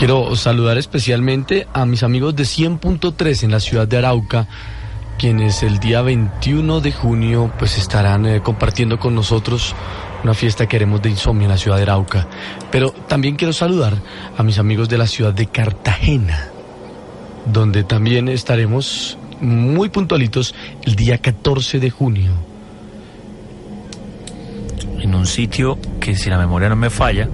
Quiero saludar especialmente a mis amigos de 100.3 en la ciudad de Arauca, quienes el día 21 de junio pues estarán compartiendo con nosotros una fiesta que haremos de Insomnia en la ciudad de Arauca. Pero también quiero saludar a mis amigos de la ciudad de Cartagena, donde también estaremos muy puntualitos el día 14 de junio. En un sitio que, si la memoria no me falla,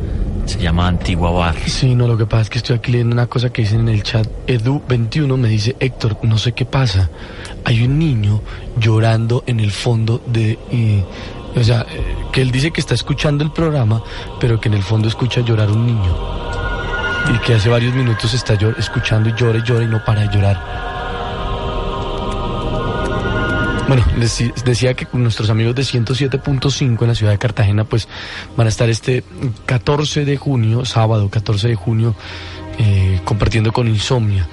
se llama Antigua Bar. Sí, no, lo que pasa es que estoy aquí leyendo una cosa que dicen en el chat. Edu21 me dice: Héctor, no sé qué pasa. Hay un niño llorando en el fondo de... que él dice que está escuchando el programa, pero que en el fondo escucha llorar un niño. Y que hace varios minutos está escuchando y llora y no para de llorar. Bueno, les decía que con nuestros amigos de 107.5 en la ciudad de Cartagena pues van a estar este 14 de junio, sábado 14 de junio, compartiendo con Insomnia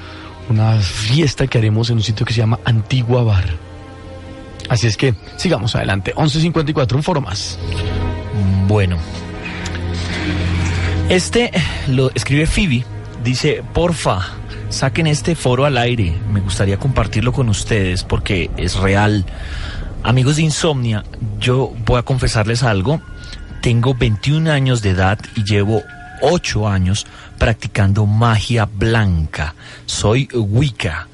una fiesta que haremos en un sitio que se llama Antigua Bar. Así es que sigamos adelante. 11:54, un foro más. Bueno, lo escribe Phoebe, dice: porfa, saquen este foro al aire, me gustaría compartirlo con ustedes porque es real. Amigos de Insomnia, yo voy a confesarles algo. Tengo 21 años de edad y llevo 8 años practicando magia blanca. Soy Wicca.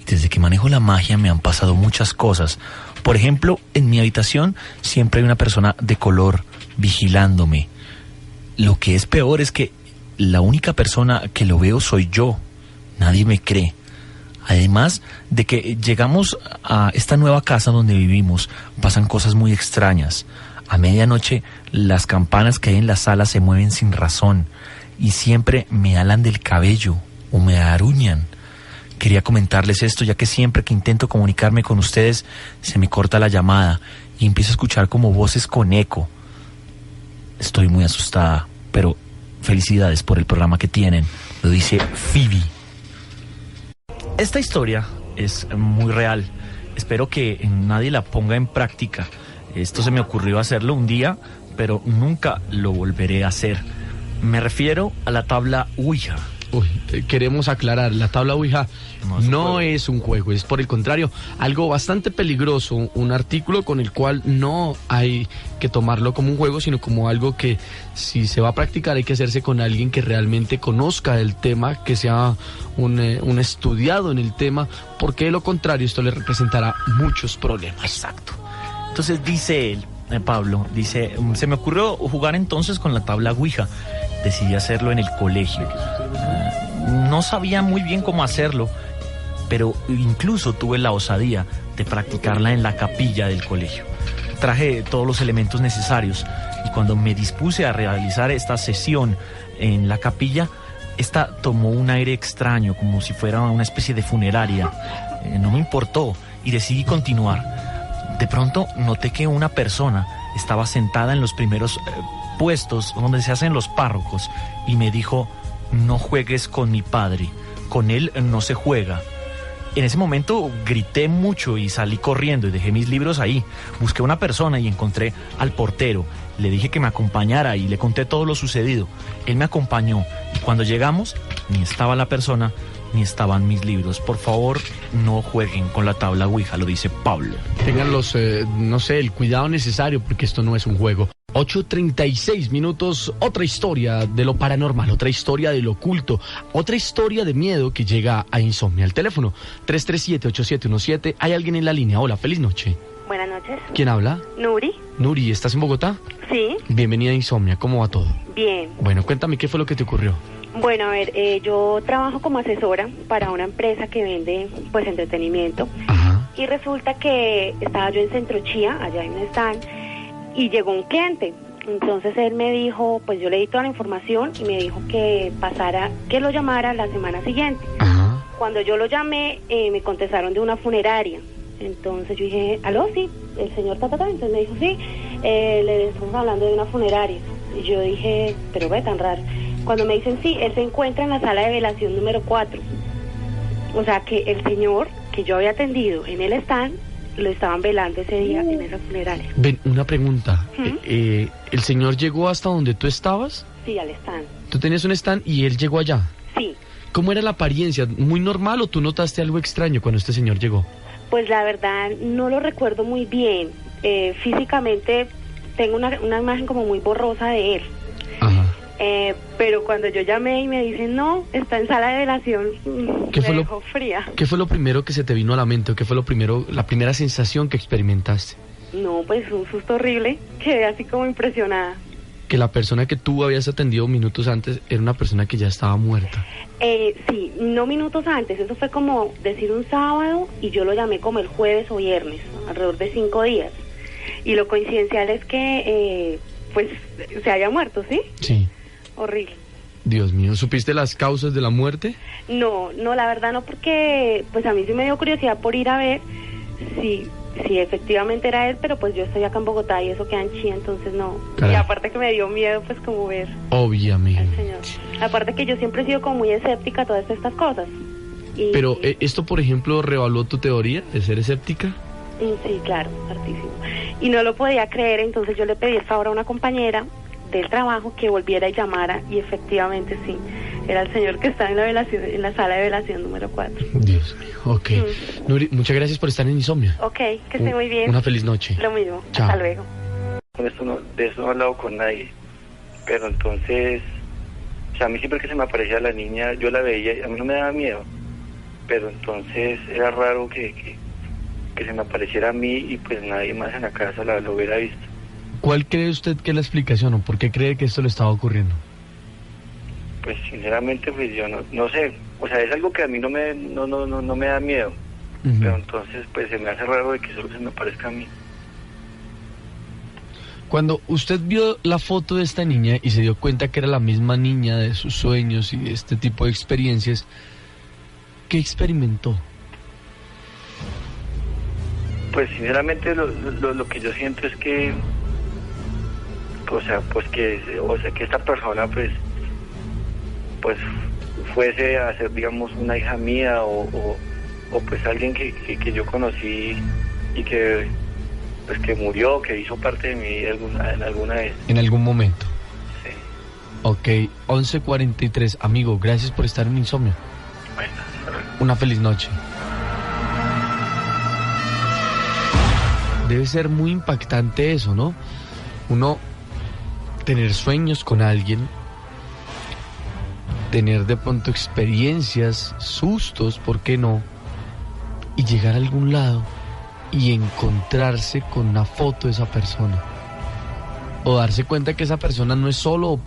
Desde que manejo la magia me han pasado muchas cosas. Por ejemplo, en mi habitación siempre hay una persona de color vigilándome. Lo que es peor es que la única persona que lo veo soy yo. Nadie me cree. Además de que llegamos a esta nueva casa donde vivimos, pasan cosas muy extrañas. A medianoche las campanas que hay en la sala se mueven sin razón y siempre me alan del cabello o me aruñan. Quería comentarles esto ya que siempre que intento comunicarme con ustedes se me corta la llamada y empiezo a escuchar como voces con eco. Estoy muy asustada, pero felicidades por el programa que tienen. Lo dice Phoebe. Esta historia es muy real. Espero que nadie la ponga en práctica. Esto se me ocurrió hacerlo un día, pero nunca lo volveré a hacer. Me refiero a la tabla Ouija. Queremos aclarar, la tabla Ouija no es un juego, es por el contrario algo bastante peligroso, un artículo con el cual no hay que tomarlo como un juego, sino como algo que si se va a practicar hay que hacerse con alguien que realmente conozca el tema, que sea un estudiado en el tema, porque de lo contrario esto le representará muchos problemas. Exacto. Entonces dice él, Pablo, dice: se me ocurrió jugar entonces con la tabla Ouija. Decidí hacerlo en el colegio. No sabía muy bien cómo hacerlo, pero incluso tuve la osadía de practicarla en la capilla del colegio. Traje todos los elementos necesarios y cuando me dispuse a realizar esta sesión en la capilla, esta tomó un aire extraño, como si fuera una especie de funeraria. No me importó y decidí continuar. De pronto noté que una persona estaba sentada en los primeros puestos donde se hacen los párrocos y me dijo: no juegues con mi padre, con él no se juega. En ese momento grité mucho y salí corriendo y dejé mis libros ahí. Busqué a una persona y encontré al portero. Le dije que me acompañara y le conté todo lo sucedido. Él me acompañó y cuando llegamos ni estaba la persona ni estaban mis libros. Por favor, no jueguen con la tabla Ouija, lo dice Pablo. Tengan el cuidado necesario porque esto no es un juego. 8:36 minutos, otra historia de lo paranormal, otra historia de lo oculto, otra historia de miedo que llega a Insomnia. El teléfono 337-8717. Hay alguien en la línea. Hola, feliz noche. Buenas noches. ¿Quién habla? Nuri. Nuri, ¿estás en Bogotá? Sí. Bienvenida a Insomnia, ¿cómo va todo? Bien. Bueno, cuéntame, ¿qué fue lo que te ocurrió? Bueno, a ver, yo trabajo como asesora para una empresa que vende, pues, entretenimiento. Ajá. Y resulta que estaba yo en Centro Chía, allá en un stand, y llegó un cliente. Entonces él me dijo, pues yo le di toda la información y me dijo que lo llamara la semana siguiente. Ajá. Cuando yo lo llamé, me contestaron de una funeraria. Entonces yo dije: ¿aló? Sí, el señor Tatata. Entonces me dijo: sí, le estamos hablando de una funeraria. Y yo dije: pero ve, tan raro. Cuando me dicen: sí, él se encuentra en la sala de velación número 4. O sea que el señor que yo había atendido en el stand lo estaban velando ese día en esa funeraria. Ven, una pregunta. ¿El señor llegó hasta donde tú estabas? Sí, al stand. Tú tenías un stand y él llegó allá. ¿Cómo era la apariencia? ¿Muy normal o tú notaste algo extraño cuando este señor llegó? Pues la verdad no lo recuerdo muy bien. Físicamente tengo una imagen como muy borrosa de él. Ajá. Pero cuando yo llamé y me dicen, no, está en sala de velación, me dejó fría. ¿Qué fue lo primero que se te vino a la mente o qué fue la primera sensación que experimentaste? No, pues un susto horrible, quedé así como impresionada. Que la persona que tú habías atendido minutos antes era una persona que ya estaba muerta. Sí, no minutos antes, eso fue como decir un sábado y yo lo llamé como el jueves o viernes, alrededor de 5 días. Y lo coincidencial es que, pues, se haya muerto, ¿sí? Sí. Horrible. Dios mío, ¿supiste las causas de la muerte? No, la verdad no, porque pues a mí sí me dio curiosidad por ir a ver si efectivamente era él, pero pues yo estoy acá en Bogotá y eso queda en Chía, entonces no. Caray. Y aparte que me dio miedo pues como ver Obviamente. al señor. Aparte que yo siempre he sido como muy escéptica a todas estas cosas. Pero esto, por ejemplo, ¿revaluó tu teoría de ser escéptica? Sí, claro, hartísimo. Y no lo podía creer, entonces yo le pedí el favor a una compañera del trabajo que volviera y llamara, y efectivamente sí, era el señor que estaba en la sala de velación número 4. Dios mío, ok. Nuri, muchas gracias por estar en Insomnia. Ok, que esté muy bien. Una feliz noche. Lo mismo, Chao. hasta luego. De eso no he hablado con nadie, pero entonces, o sea, a mí siempre que se me aparecía la niña, yo la veía y a mí no me daba miedo, pero entonces era raro que se me apareciera a mí y pues nadie más en la casa lo hubiera visto. ¿Cuál cree usted que es la explicación o por qué cree que esto le estaba ocurriendo? Pues sinceramente pues yo no sé, o sea, es algo que a mí no me da miedo, pero entonces pues se me hace raro de que solo se me aparezca a mí. Cuando usted vio la foto de esta niña y se dio cuenta que era la misma niña de sus sueños y de este tipo de experiencias, ¿qué experimentó? Pues sinceramente lo que yo siento es que, que esta persona pues fuese a ser, digamos, una hija mía o pues alguien que yo conocí y que pues que murió, que hizo parte de mí en alguna vez. En algún momento. Sí. Ok, 11:43. Amigo, gracias por estar en Insomnia. Bueno, una feliz noche. Debe ser muy impactante eso, ¿no? Uno tener sueños con alguien, tener de pronto experiencias, sustos, ¿por qué no? Y llegar a algún lado y encontrarse con una foto de esa persona. O darse cuenta que esa persona no es solo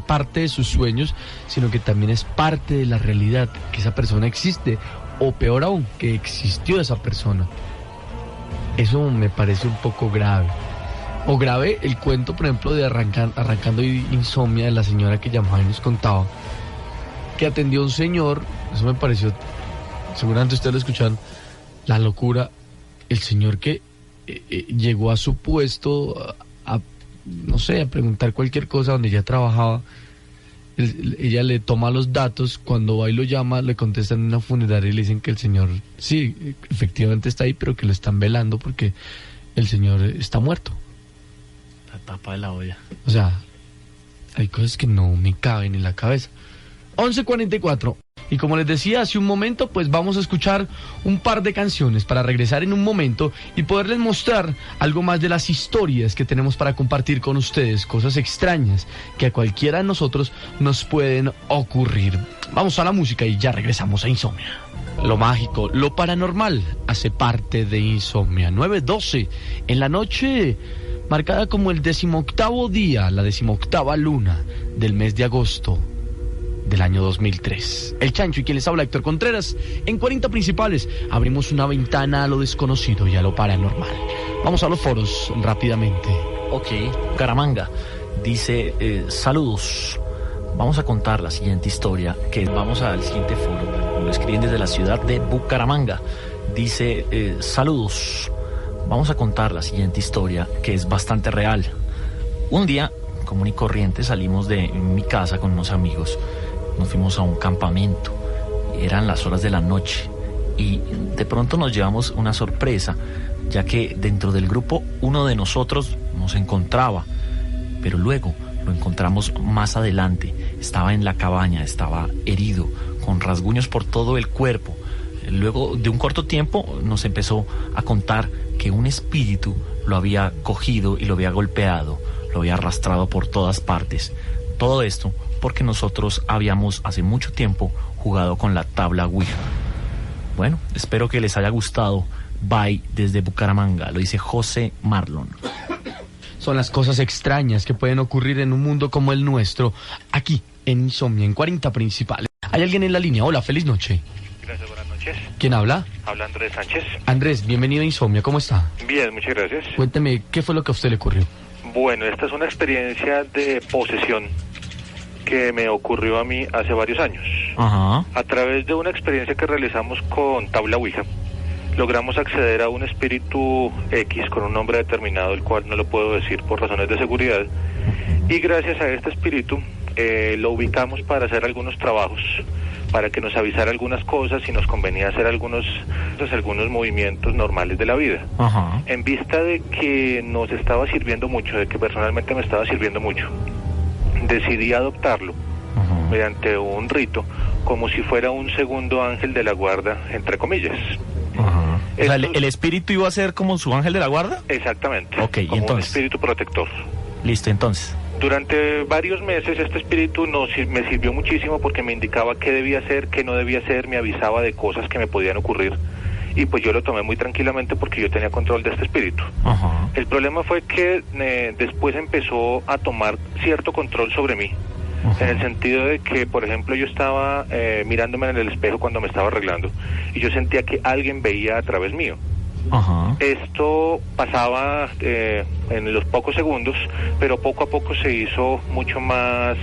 parte de sus sueños, sino que también es parte de la realidad, que esa persona existe, o peor aún, que existió esa persona. Eso me parece un poco grave. O grave el cuento, por ejemplo, de Arrancando Insomnia, de la señora que llamaba y nos contaba que atendió a un señor. Eso me pareció, seguramente ustedes lo escucharon, la locura. El señor que llegó a su puesto no sé, a preguntar cualquier cosa donde ella trabajaba. Ella le toma los datos, cuando va y lo llama, le contestan en una funeraria y le dicen que el señor, sí, efectivamente está ahí, pero que lo están velando porque el señor está muerto. La tapa de la olla. O sea, hay cosas que no me caben en la cabeza. 11:44. Y como les decía hace un momento, pues vamos a escuchar un par de canciones para regresar en un momento y poderles mostrar algo más de las historias que tenemos para compartir con ustedes, cosas extrañas que a cualquiera de nosotros nos pueden ocurrir. Vamos a la música y ya regresamos a Insomnia. Lo mágico, lo paranormal hace parte de Insomnia. 9:12 en la noche, marcada como el 18º día, la 18ª luna del mes de agosto del año 2003. El Chancho y quien les habla, Héctor Contreras. En 40 principales abrimos una ventana a lo desconocido y a lo paranormal. Vamos a los foros rápidamente. Ok, Bucaramanga dice, saludos. Vamos a contar la siguiente historia, que vamos al siguiente foro. Lo escriben desde la ciudad de Bucaramanga. Dice, saludos. Vamos a contar la siguiente historia, que es bastante real. Un día, común y corriente, salimos de mi casa con unos amigos. Nos fuimos a un campamento. Eran las horas de la noche y de pronto nos llevamos una sorpresa, ya que dentro del grupo uno de nosotros nos encontraba, pero luego lo encontramos más adelante. Estaba en la cabaña, estaba herido, con rasguños por todo el cuerpo. Luego de un corto tiempo nos empezó a contar que un espíritu lo había cogido y lo había golpeado, lo había arrastrado por todas partes. Todo esto porque nosotros habíamos hace mucho tiempo jugado con la tabla Ouija. Bueno, espero que les haya gustado. Bye desde Bucaramanga, lo dice José Marlon. Son las cosas extrañas que pueden ocurrir en un mundo como el nuestro, aquí en Insomnia, en 40 Principales. ¿Hay alguien en la línea? Hola, feliz noche. Gracias, buenas noches. ¿Quién habla? Habla Andrés Sánchez. Andrés, bienvenido a Insomnia, ¿cómo está? Bien, muchas gracias. Cuénteme, ¿qué fue lo que a usted le ocurrió? Bueno, esta es una experiencia de posesión que me ocurrió a mí hace varios años. Ajá. A través de una experiencia que realizamos con tabla Ouija, logramos acceder a un espíritu X con un nombre determinado, el cual no lo puedo decir por razones de seguridad, y gracias a este espíritu lo ubicamos para hacer algunos trabajos, para que nos avisara algunas cosas y nos convenía hacer algunos movimientos normales de la vida. Ajá. En vista de que nos estaba sirviendo mucho, de que personalmente me estaba sirviendo mucho, decidí adoptarlo mediante un rito, como si fuera un segundo ángel de la guarda, entre comillas. Ajá. O sea, ¿el espíritu iba a ser como su ángel de la guarda? Exactamente. Ok, ¿y como entonces? un espíritu protector. Listo, entonces. Durante varios meses este espíritu me sirvió muchísimo porque me indicaba qué debía hacer, qué no debía hacer, me avisaba de cosas que me podían ocurrir. Y pues yo lo tomé muy tranquilamente porque yo tenía control de este espíritu. Ajá. El problema fue que después empezó a tomar cierto control sobre mí. En el sentido de que, por ejemplo, yo estaba mirándome en el espejo cuando me estaba arreglando y yo sentía que alguien veía a través mío. Ajá. Esto pasaba en los pocos segundos, pero poco a poco se hizo mucho más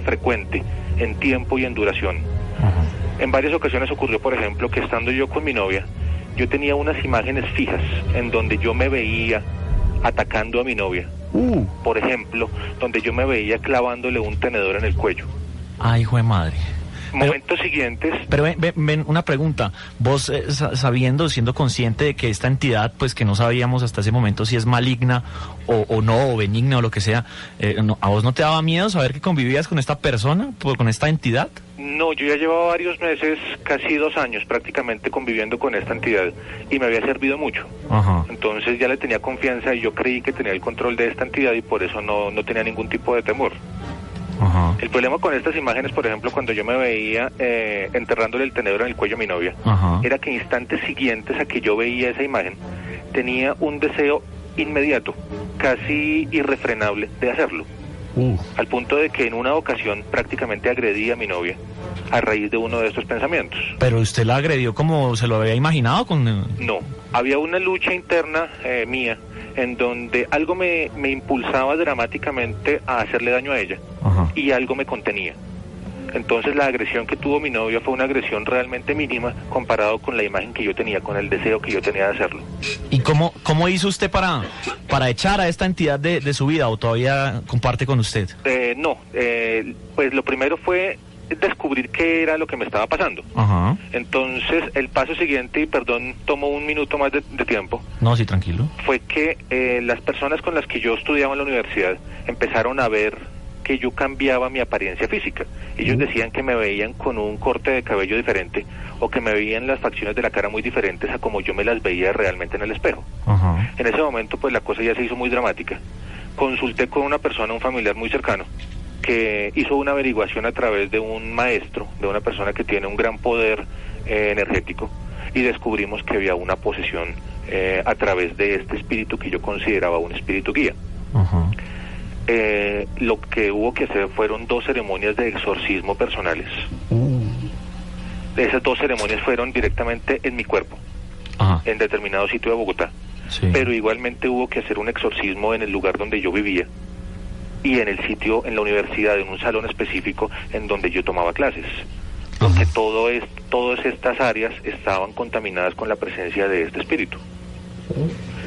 frecuente en tiempo y en duración. Ajá. En varias ocasiones ocurrió, por ejemplo, que estando yo con mi novia, yo tenía unas imágenes fijas en donde yo me veía atacando a mi novia. Por ejemplo, donde yo me veía clavándole un tenedor en el cuello. Ay, hijo de madre. Momentos siguientes. Pero ven, una pregunta. Vos, sabiendo, siendo consciente de que esta entidad, pues que no sabíamos hasta ese momento si es maligna o no, o benigna o lo que sea, ¿a vos no te daba miedo saber que convivías con esta persona, con esta entidad? No, yo ya llevaba varios meses, casi 2 años prácticamente conviviendo con esta entidad y me había servido mucho. Ajá. Entonces ya le tenía confianza y yo creí que tenía el control de esta entidad y por eso no tenía ningún tipo de temor. Ajá. El problema con estas imágenes, por ejemplo, cuando yo me veía enterrándole el tenedor en el cuello a mi novia, Ajá. era que instantes siguientes a que yo veía esa imagen, tenía un deseo inmediato, casi irrefrenable de hacerlo. Al punto de que en una ocasión prácticamente agredí a mi novia a raíz de uno de estos pensamientos. ¿Pero usted la agredió como se lo había imaginado? No, había una lucha interna mía en donde algo me impulsaba dramáticamente a hacerle daño a ella. Ajá. Y algo me contenía. Entonces la agresión que tuvo mi novia fue una agresión realmente mínima comparado con la imagen que yo tenía, con el deseo que yo tenía de hacerlo. ¿Y cómo hizo usted para echar a esta entidad de su vida, o todavía comparte con usted? Pues lo primero fue descubrir qué era lo que me estaba pasando. Ajá. Entonces el paso siguiente, y perdón, tomo un minuto más de tiempo. No, sí, tranquilo. Fue que las personas con las que yo estudiaba en la universidad empezaron a ver que yo cambiaba mi apariencia física. Ellos decían que me veían con un corte de cabello diferente o que me veían las facciones de la cara muy diferentes a como yo me las veía realmente en el espejo. Ajá. En ese momento pues la cosa ya se hizo muy dramática. Consulté con una persona, un familiar muy cercano, que hizo una averiguación a través de un maestro, de una persona que tiene un gran poder energético, y descubrimos que había una posesión a través de este espíritu que yo consideraba un espíritu guía. Ajá. Lo que hubo que hacer fueron 2 ceremonias de exorcismo personales. Esas 2 ceremonias fueron directamente en mi cuerpo. Ajá. En determinado sitio de Bogotá. Sí. Pero igualmente hubo que hacer un exorcismo en el lugar donde yo vivía y en el sitio, en la universidad, en un salón específico en donde yo tomaba clases. Porque todas estas áreas estaban contaminadas con la presencia de este espíritu.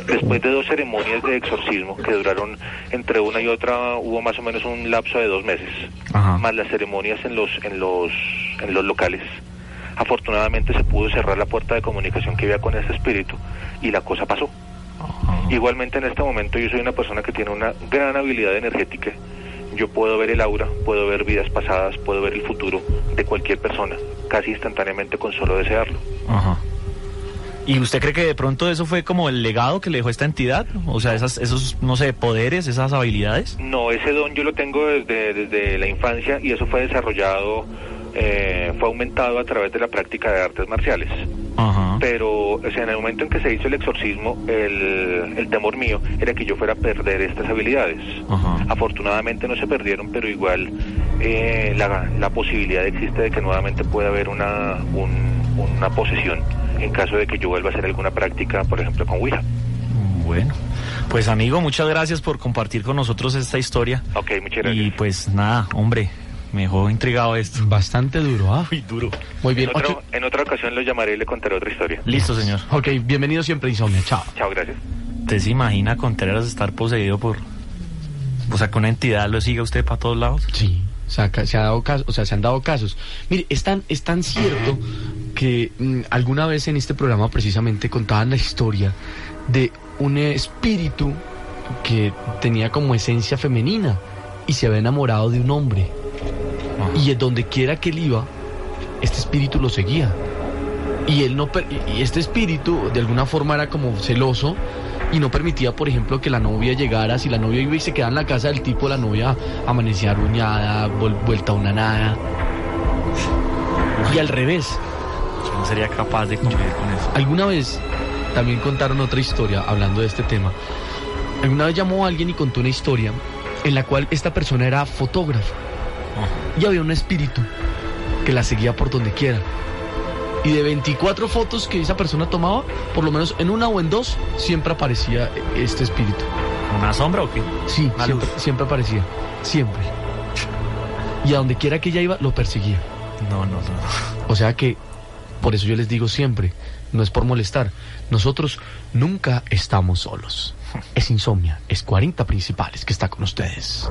Después de 2 ceremonias de exorcismo que duraron entre una y otra, hubo más o menos un lapso de 2 meses. Ajá. Más las ceremonias en los locales. Afortunadamente se pudo cerrar la puerta de comunicación que había con este espíritu y la cosa pasó. Ajá. Igualmente en este momento yo soy una persona que tiene una gran habilidad energética. Yo puedo ver el aura, puedo ver vidas pasadas, puedo ver el futuro de cualquier persona. casi instantáneamente con solo desearlo. Ajá. ¿Y usted cree que de pronto eso fue como el legado que le dejó esta entidad? O sea, esos, no sé, poderes, esas habilidades. No, ese don yo lo tengo desde la infancia, y eso fue desarrollado, fue aumentado a través de la práctica de artes marciales. Ajá. Pero, o sea, en el momento en que se hizo el exorcismo, el temor mío era que yo fuera a perder estas habilidades. Ajá. Afortunadamente no se perdieron, pero igual la posibilidad existe de que nuevamente pueda haber una posesión en caso de que yo vuelva a hacer alguna práctica, por ejemplo, con Ouija. Bueno, pues amigo, muchas gracias por compartir con nosotros esta historia. Ok, muchas gracias. Y pues nada, hombre, me dejó intrigado esto. Bastante duro, ¿ah? Muy duro. Muy bien. En otra ocasión lo llamaré y le contaré otra historia. Listo, señor. Ok, bienvenido siempre a Insomnia. Chao. Chao, gracias. ¿Usted se imagina Contreras estar poseído por... O sea, que una entidad lo siga usted para todos lados? Sí, se han dado casos. Mire, es tan cierto que alguna vez en este programa precisamente contaban la historia de un espíritu que tenía como esencia femenina y se había enamorado de un hombre. Y donde quiera que él iba, este espíritu lo seguía. Y este espíritu de alguna forma era como celoso y no permitía, por ejemplo, que la novia llegara. Si la novia iba y se quedaba en la casa del tipo, la novia amanecía arruñada, vuelta a una nada. Y al revés. Yo no sería capaz de convivir con eso. Alguna vez también contaron otra historia hablando de este tema. Alguna vez llamó a alguien y contó una historia en la cual esta persona era fotógrafa. Y había un espíritu que la seguía por donde quiera. Y de 24 fotos que esa persona tomaba, por lo menos en una o en dos, siempre aparecía este espíritu. ¿Una sombra o qué? Sí, siempre aparecía. Siempre. Y a donde quiera que ella iba, lo perseguía. No. O sea que, por eso yo les digo siempre, no es por molestar, nosotros nunca estamos solos. Es Insomnia, es 40 Principales que está con ustedes.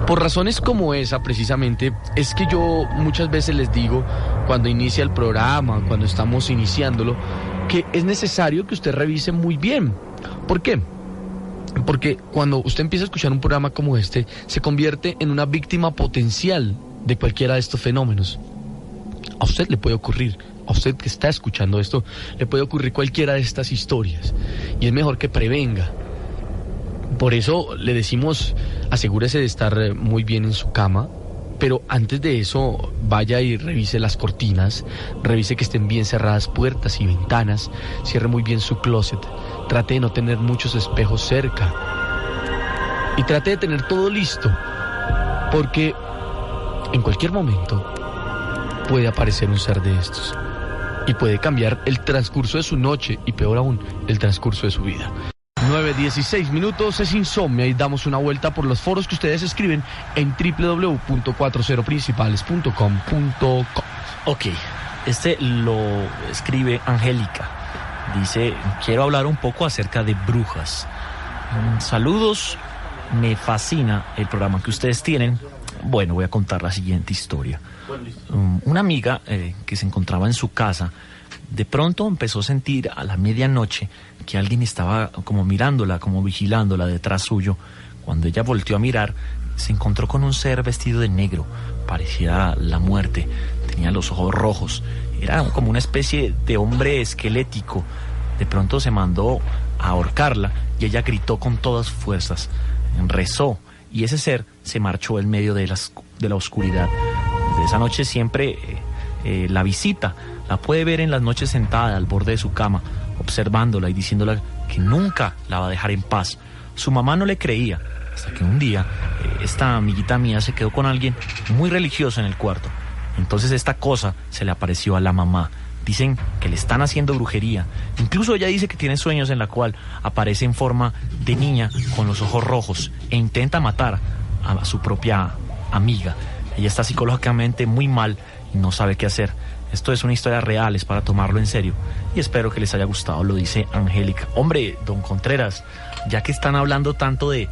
Por razones como esa, precisamente, es que yo muchas veces les digo, cuando inicia el programa, cuando estamos iniciándolo, que es necesario que usted revise muy bien. ¿Por qué? Porque cuando usted empieza a escuchar un programa como este, se convierte en una víctima potencial de cualquiera de estos fenómenos. A usted le puede ocurrir, a usted que está escuchando esto, le puede ocurrir cualquiera de estas historias. Y es mejor que prevenga. Por eso le decimos, asegúrese de estar muy bien en su cama, pero antes de eso vaya y revise las cortinas, revise que estén bien cerradas puertas y ventanas, cierre muy bien su closet, trate de no tener muchos espejos cerca y trate de tener todo listo, porque en cualquier momento puede aparecer un ser de estos y puede cambiar el transcurso de su noche y peor aún, el transcurso de su vida. 9:16 es Insomnia y damos una vuelta por los foros que ustedes escriben en www.40principales.com.co. Ok, este lo escribe Angélica. Dice, quiero hablar un poco acerca de brujas. Saludos, me fascina el programa que ustedes tienen. Bueno, voy a contar la siguiente historia. Una amiga que se encontraba en su casa, de pronto empezó a sentir a la medianoche que alguien estaba como mirándola, como vigilándola detrás suyo. Cuando ella volteó a mirar, se encontró con un ser vestido de negro, parecía la muerte, tenía los ojos rojos, era como una especie de hombre esquelético. De pronto se mandó a ahorcarla y ella gritó con todas sus fuerzas, rezó, y ese ser se marchó en medio de la oscuridad. Desde esa noche siempre la visita, la puede ver en las noches sentada al borde de su cama, observándola y diciéndola que nunca la va a dejar en paz. Su mamá no le creía, hasta que un día esta amiguita mía se quedó con alguien muy religioso en el cuarto. Entonces esta cosa se le apareció a la mamá. Dicen que le están haciendo brujería. Incluso ella dice que tiene sueños en la cual aparece en forma de niña con los ojos rojos e intenta matar a su propia amiga. Ella está psicológicamente muy mal y no sabe qué hacer. Esto es una historia real, es para tomarlo en serio. Y espero que les haya gustado, lo dice Angélica. Hombre, don Contreras, ya que están hablando tanto de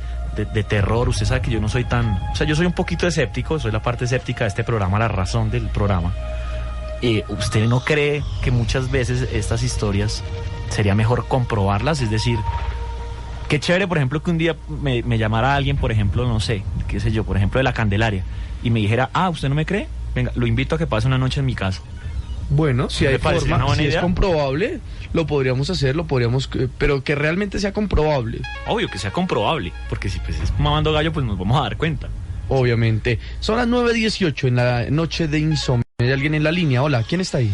terror, usted sabe que yo no soy tan... O sea, yo soy un poquito escéptico, soy la parte escéptica de este programa, la razón del programa. ¿Usted no cree que muchas veces estas historias sería mejor comprobarlas? Es decir, Qué chévere, por ejemplo, que un día me llamara alguien, por ejemplo, no sé, qué sé yo, por ejemplo, de la Candelaria, y me dijera, ¿usted no me cree? Venga, lo invito a que pase una noche en mi casa. Bueno, si hay forma, si idea? es comprobable, lo podríamos hacer, pero que realmente sea comprobable. Obvio que sea comprobable, porque si pues es mamando gallo, pues nos vamos a dar cuenta. Obviamente. Son las 9:18 en la noche de Insomnia. ¿Hay alguien en la línea? Hola, ¿quién está ahí?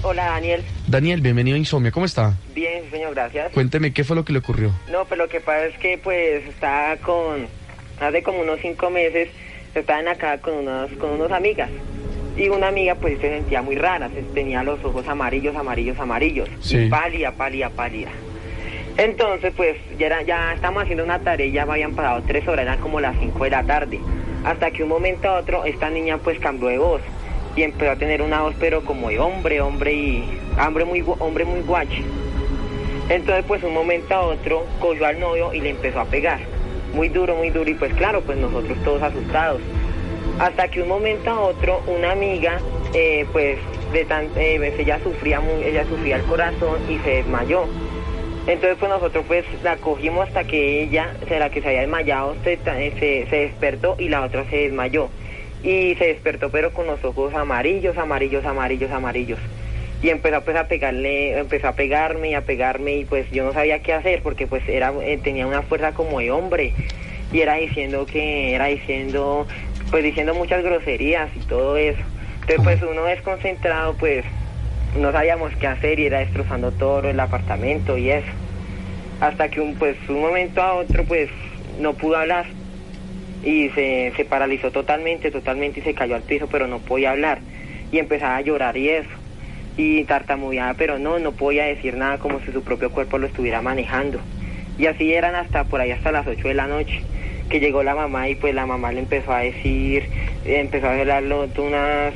Hola, Daniel. Daniel, bienvenido a Insomnia, ¿cómo está? Bien, señor, gracias. Cuénteme, ¿qué fue lo que le ocurrió? No, pues lo que pasa es que pues estaba hace como unos 5 meses, estaban acá con unas amigas. Y una amiga pues se sentía muy rara, tenía los ojos amarillos. Sí. Y pálida. Entonces pues ya estábamos haciendo una tarea y ya me habían pasado 3 horas, eran como las 5 de la tarde. Hasta que un momento a otro esta niña pues cambió de voz. Y empezó a tener una voz pero como de hombre muy guache. Entonces pues un momento a otro cogió al novio y le empezó a pegar. Muy duro y pues claro, pues nosotros todos asustados. Hasta que un momento a otro una amiga pues ella sufría el corazón y se desmayó. Entonces pues nosotros pues la cogimos hasta que ella, la que se había desmayado, se despertó y la otra se desmayó. Y se despertó pero con los ojos amarillos. Y empezó pues a pegarme y pues yo no sabía qué hacer porque pues tenía una fuerza como de hombre. Y diciendo muchas groserías y todo eso. Entonces pues uno desconcentrado pues no sabíamos qué hacer y era destrozando todo el apartamento y eso. Hasta que un momento a otro pues no pudo hablar. Y se paralizó totalmente y se cayó al piso, pero no podía hablar. Y empezaba a llorar y eso. Y tartamudeaba, pero no podía decir nada, como si su propio cuerpo lo estuviera manejando. Y así eran hasta las 8 de la noche, que llegó la mamá y pues la mamá le empezó a decir,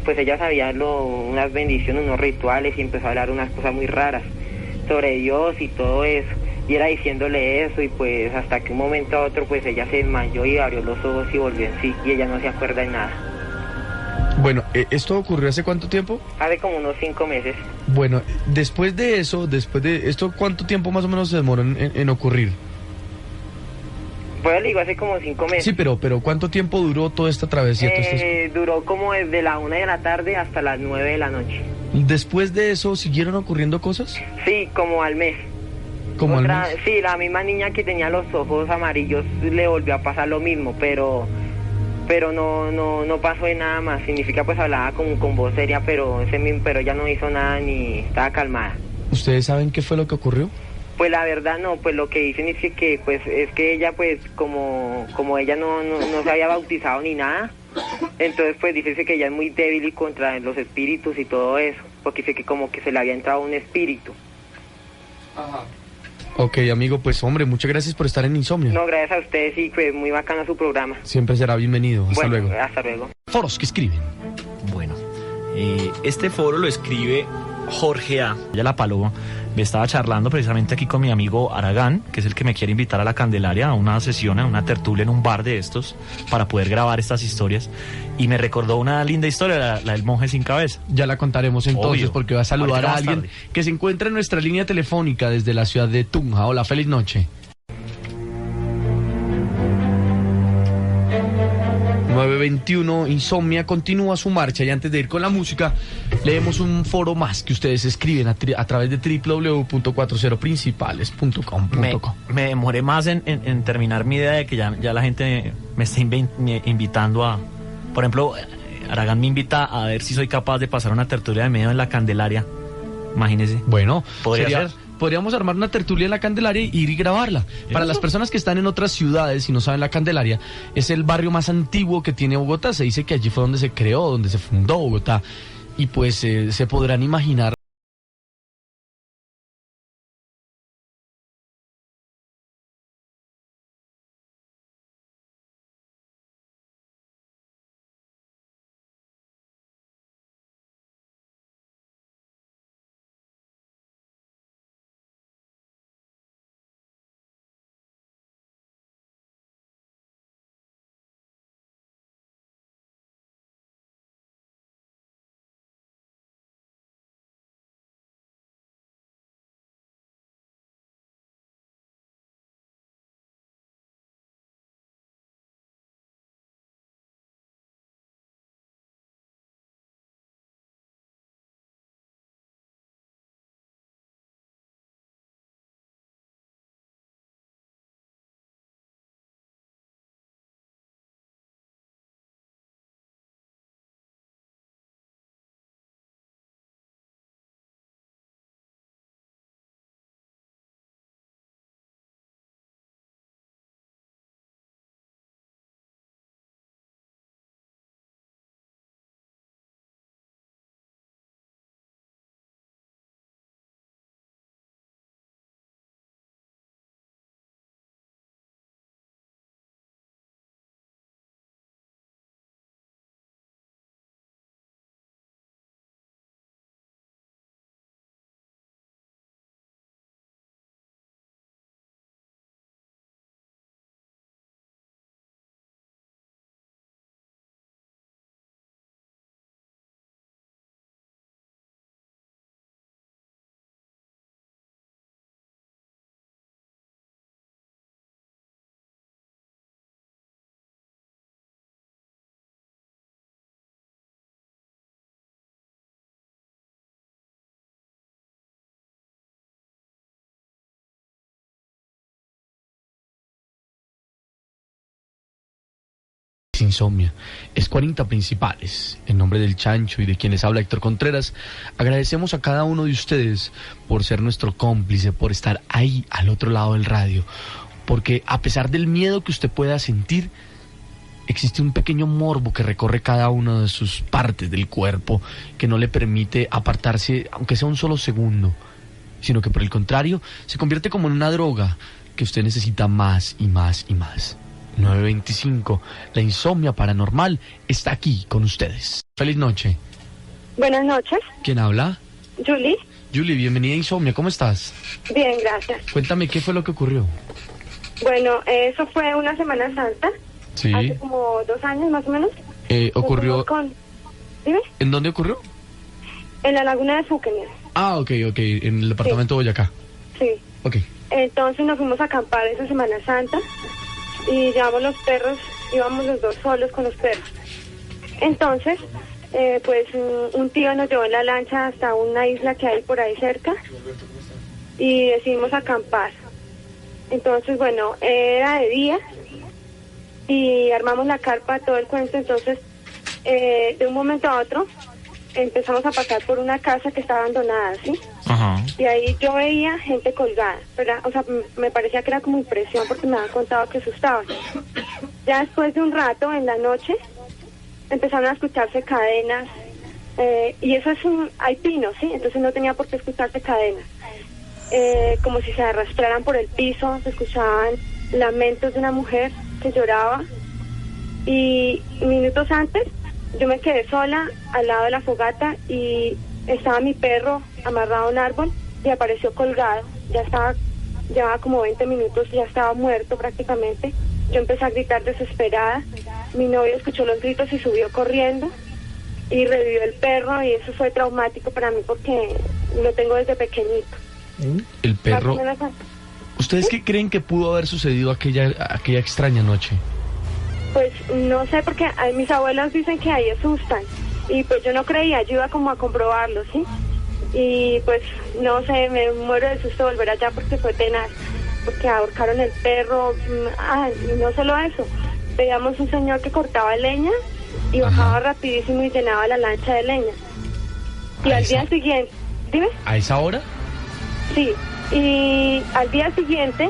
pues ella sabía unas bendiciones, unos rituales y empezó a hablar unas cosas muy raras sobre Dios y todo eso. Y era diciéndole eso y pues hasta que un momento a otro pues ella se desmayó y abrió los ojos y volvió en sí y ella no se acuerda de nada. Bueno, ¿esto ocurrió hace cuánto tiempo? Hace como unos 5 meses. Bueno, después de esto, ¿cuánto tiempo más o menos se demoró en ocurrir? Pues le digo, hace como 5 meses. Sí, pero ¿cuánto tiempo duró toda esta travesía? Duró como desde la 1 de la tarde hasta las 9 de la noche. ¿Después de eso siguieron ocurriendo cosas? Sí, como al mes. Sí, la misma niña que tenía los ojos amarillos le volvió a pasar lo mismo, pero no pasó de nada más. Significa pues hablaba con voz seria, pero ella no hizo nada ni estaba calmada. ¿Ustedes saben qué fue lo que ocurrió? Pues la verdad no, pues lo que dicen es que pues es que ella pues como ella no se había bautizado ni nada, entonces pues dice que ella es muy débil y contra los espíritus y todo eso, porque dice que como que se le había entrado un espíritu. Ajá. Ok, amigo, pues hombre, muchas gracias por estar en Insomnia. No, gracias a ustedes y pues muy bacano su programa. Siempre será bienvenido. Hasta luego. Hasta luego. Foros que escriben. Bueno, este foro lo escribe Jorge A. Ya la paloma. Me estaba charlando precisamente aquí con mi amigo Aragán, que es el que me quiere invitar a la Candelaria, a una sesión, a una tertulia en un bar de estos, para poder grabar estas historias. Y me recordó una linda historia, la del monje sin cabeza. Ya la contaremos entonces, obvio, porque va a saludar a alguien tarde, que se encuentra en nuestra línea telefónica desde la ciudad de Tunja. Hola, feliz noche. 9:21, Insomnia continúa su marcha y antes de ir con la música, leemos un foro más que ustedes escriben a través de www.40principales.com. Me demoré más en terminar mi idea de que ya la gente me está invitando a... Por ejemplo, Aragán me invita a ver si soy capaz de pasar una tertulia de medio en la Candelaria. Imagínese. Bueno, podría ser. Podríamos armar una tertulia en la Candelaria y ir y grabarla. Para las personas que están en otras ciudades y no saben, la Candelaria es el barrio más antiguo que tiene Bogotá. Se dice que allí fue donde se creó, donde se fundó Bogotá. Y pues se podrán imaginar Insomnia. Es 40 principales. En nombre del Chancho y de quien les habla Héctor Contreras, agradecemos a cada uno de ustedes por ser nuestro cómplice, por estar ahí al otro lado del radio. Porque a pesar del miedo que usted pueda sentir, existe un pequeño morbo que recorre cada una de sus partes del cuerpo, que no le permite apartarse, aunque sea un solo segundo, sino que por el contrario, se convierte como en una droga que usted necesita más y más y más. 9:25, la insomnia paranormal está aquí con ustedes. Feliz noche. Buenas noches. ¿Quién habla? Julie. Julie, bienvenida a Insomnia, ¿cómo estás? Bien, gracias. Cuéntame, ¿qué fue lo que ocurrió? Bueno, eso fue una Semana Santa. Sí. Hace como 2 años más o menos. Ocurrió... Dime. ¿En dónde ocurrió? En la laguna de Fuquenes. Ah, ok, en el departamento de Boyacá. Sí. Ok. Entonces nos fuimos a acampar esa Semana Santa y llevamos los perros, íbamos los 2 solos con los perros. Entonces, pues un tío nos llevó en la lancha hasta una isla que hay por ahí cerca y decidimos acampar. Entonces, bueno, era de día y armamos la carpa, todo el cuento. Entonces, de un momento a otro, empezamos a pasar por una casa que estaba abandonada, ¿sí? Ajá. Y ahí yo veía gente colgada, ¿verdad? O sea, me parecía que era como impresión porque me habían contado que asustaban. Ya después de un rato, en la noche, empezaron a escucharse cadenas, y eso es hay pinos, ¿sí? Entonces no tenía por qué escucharse cadenas. Como si se arrastraran por el piso, se escuchaban lamentos de una mujer que lloraba. Y minutos antes, yo me quedé sola al lado de la fogata y estaba mi perro amarrado a un árbol y apareció colgado. Llevaba como 20 minutos, ya estaba muerto prácticamente. Yo empecé a gritar desesperada. Mi novio escuchó los gritos y subió corriendo y revivió el perro, y eso fue traumático para mí porque lo tengo desde pequeñito. El perro... ¿Ustedes qué creen que pudo haber sucedido aquella extraña noche? Pues no sé, porque mis abuelas dicen que ahí asustan, y pues yo no creía, yo iba como a comprobarlo, ¿sí? Y pues no sé, me muero de susto volver allá porque fue tenaz, porque ahorcaron el perro. Y no solo eso, veíamos un señor que cortaba leña y bajaba rapidísimo y llenaba la lancha de leña. Y al día siguiente, ¿dime? ¿A esa hora? Sí, y al día siguiente,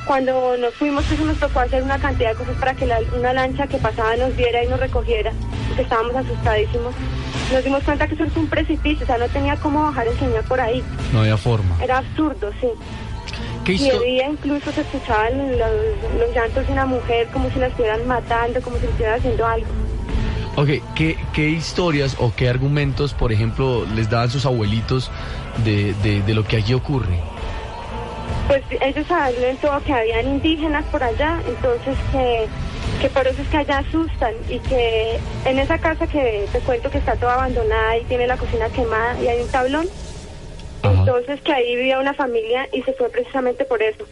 cuando nos fuimos, pues nos tocó hacer una cantidad de cosas para que una lancha que pasaba nos viera y nos recogiera, porque estábamos asustadísimos. Nos dimos cuenta que eso es un precipicio, o sea, no tenía cómo bajar el señor por ahí. No había forma. Era absurdo, sí. Y de día incluso se escuchaban los llantos de una mujer, como si la estuvieran matando, como si le estuvieran haciendo algo. Ok, ¿qué historias o qué argumentos, por ejemplo, les daban sus abuelitos de lo que allí ocurre? Pues ellos sabían todo, que habían indígenas por allá, entonces que por eso es que allá asustan, y que en esa casa que te cuento que está toda abandonada y tiene la cocina quemada y hay un tablón, entonces que ahí vivía una familia y se fue precisamente por eso.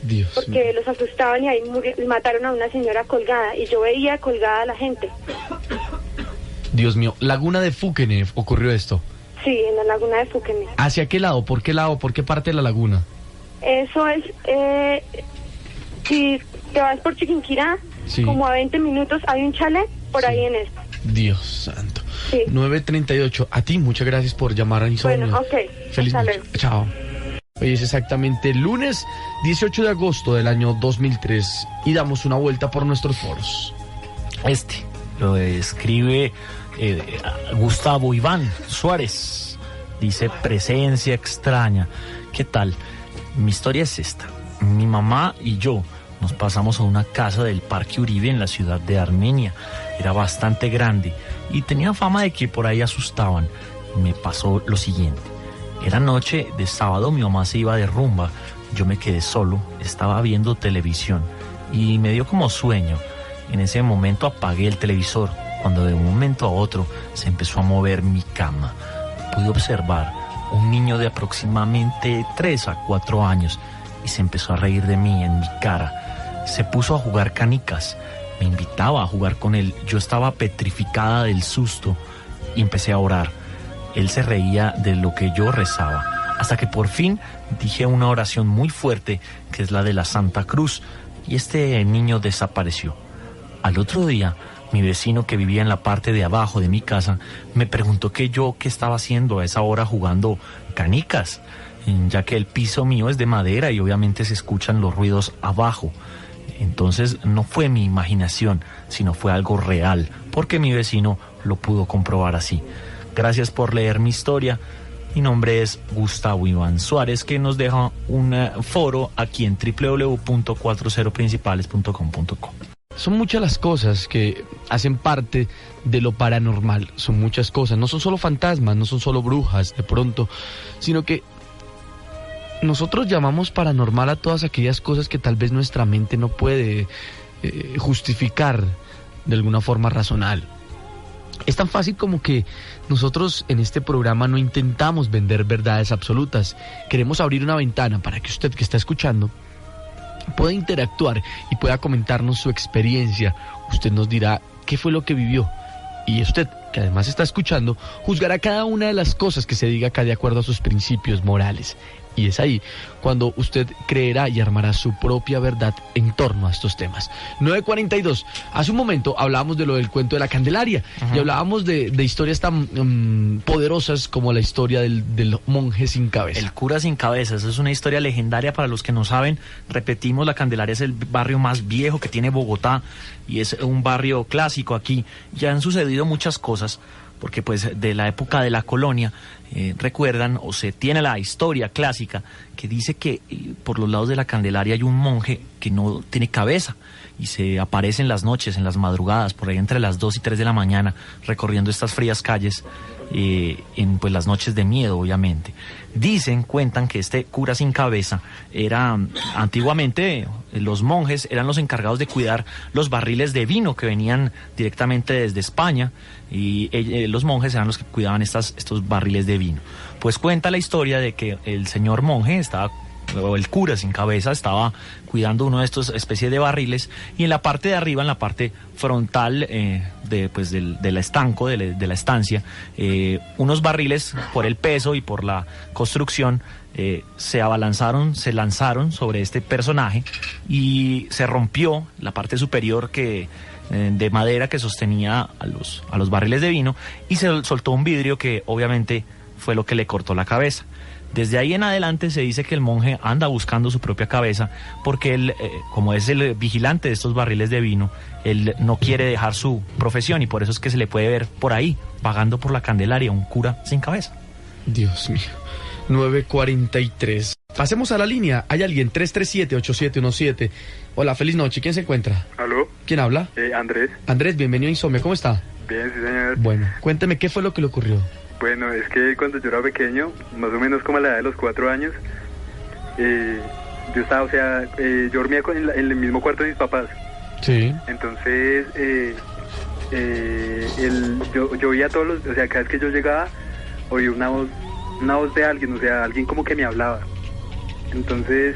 Dios porque mío. Los asustaban y ahí mataron a una señora colgada, y yo veía colgada a la gente. Dios mío, Laguna de Fuquenes ocurrió esto. Sí, en la laguna de Fuquenes. ¿Hacia qué lado? ¿Por qué lado? ¿Por qué parte de la laguna? Eso es, si te vas por Chiquinquirá, sí, como a 20 minutos hay un chalet por ahí en esto. Dios santo. Sí. 9:38. A ti, muchas gracias por llamar a Insomnia. Bueno, ok. Feliz Hasta noche. luego. Chao. Hoy es exactamente lunes 18 de agosto del año 2003 y damos una vuelta por nuestros foros. Lo escribe Gustavo Iván Suárez. Dice: presencia extraña. ¿Qué tal? Mi historia es esta. Mi mamá y yo nos pasamos a una casa del Parque Uribe en la ciudad de Armenia. Era bastante grande y tenía fama de que por ahí asustaban. Me pasó lo siguiente. Era noche de sábado, mi mamá se iba de rumba. Yo me quedé solo, estaba viendo televisión y me dio como sueño. En ese momento apagué el televisor, cuando de un momento a otro se empezó a mover mi cama. Pude observar un niño de aproximadamente 3 a 4 años y se empezó a reír de mí en mi cara. Se puso a jugar canicas, me invitaba a jugar con él. Yo estaba petrificada del susto y empecé a orar. Él se reía de lo que yo rezaba, hasta que por fin dije una oración muy fuerte, que es la de la Santa Cruz, y este niño desapareció. Al otro día, mi vecino que vivía en la parte de abajo de mi casa me preguntó qué estaba haciendo a esa hora jugando canicas, ya que el piso mío es de madera y obviamente se escuchan los ruidos abajo. Entonces no fue mi imaginación, sino fue algo real, porque mi vecino lo pudo comprobar así. Gracias por leer mi historia. Mi nombre es Gustavo Iván Suárez, que nos deja un foro aquí en www.40principales.com.co. Son muchas las cosas que hacen parte de lo paranormal, son muchas cosas, no son solo fantasmas, no son solo brujas de pronto, sino que nosotros llamamos paranormal a todas aquellas cosas que tal vez nuestra mente no puede justificar de alguna forma razonable. Es tan fácil como que nosotros en este programa no intentamos vender verdades absolutas. Queremos abrir una ventana para que usted que está escuchando pueda interactuar y pueda comentarnos su experiencia. Usted nos dirá qué fue lo que vivió. Y usted, que además está escuchando, juzgará cada una de las cosas que se diga acá de acuerdo a sus principios morales. Y es ahí cuando usted creerá y armará su propia verdad en torno a estos temas. 9:42. Hace un momento hablábamos de lo del cuento de la Candelaria. Ajá. Y hablábamos de historias tan poderosas como la historia del monje sin cabeza. El cura sin cabeza. Esa es una historia legendaria para los que no saben. Repetimos, la Candelaria es el barrio más viejo que tiene Bogotá y es un barrio clásico aquí. Ya han sucedido muchas cosas, porque pues de la época de la colonia recuerdan o se tiene la historia clásica que dice que por los lados de la Candelaria hay un monje que no tiene cabeza y se aparece en las noches, en las madrugadas, por ahí entre las 2 y 3 de la mañana, recorriendo estas frías calles, en pues las noches de miedo, obviamente. Cuentan que este cura sin cabeza era, antiguamente, los monjes eran los encargados de cuidar los barriles de vino que venían directamente desde España, y los monjes eran los que cuidaban estos barriles de vino. Pues cuenta la historia de que el señor monje o el cura sin cabeza estaba cuidando uno de estos especies de barriles, y en la parte de arriba, en la parte frontal del estanco, de la estancia, unos barriles, por el peso y por la construcción, se lanzaron sobre este personaje y se rompió la parte superior de madera que sostenía a los barriles de vino, y se soltó un vidrio que obviamente fue lo que le cortó la cabeza. Desde ahí en adelante se dice que el monje anda buscando su propia cabeza, porque él, como es el vigilante de estos barriles de vino, él no quiere dejar su profesión, y por eso es que se le puede ver por ahí, vagando por la Candelaria, un cura sin cabeza. Dios mío. 9:43. Pasemos a la línea. Hay alguien, 337-8717. Hola, feliz noche. ¿Quién se encuentra? ¿Aló? ¿Quién habla? Andrés. Andrés, bienvenido a Insomnia. ¿Cómo está? Bien, sí, señor. Bueno, cuénteme, ¿qué fue lo que le ocurrió? Bueno, es que cuando yo era pequeño, más o menos como a la edad de los 4 años, yo estaba, yo dormía en el mismo cuarto de mis papás. Sí. Entonces, yo oía todos los, cada vez que yo llegaba, oía una voz de alguien, alguien como que me hablaba. Entonces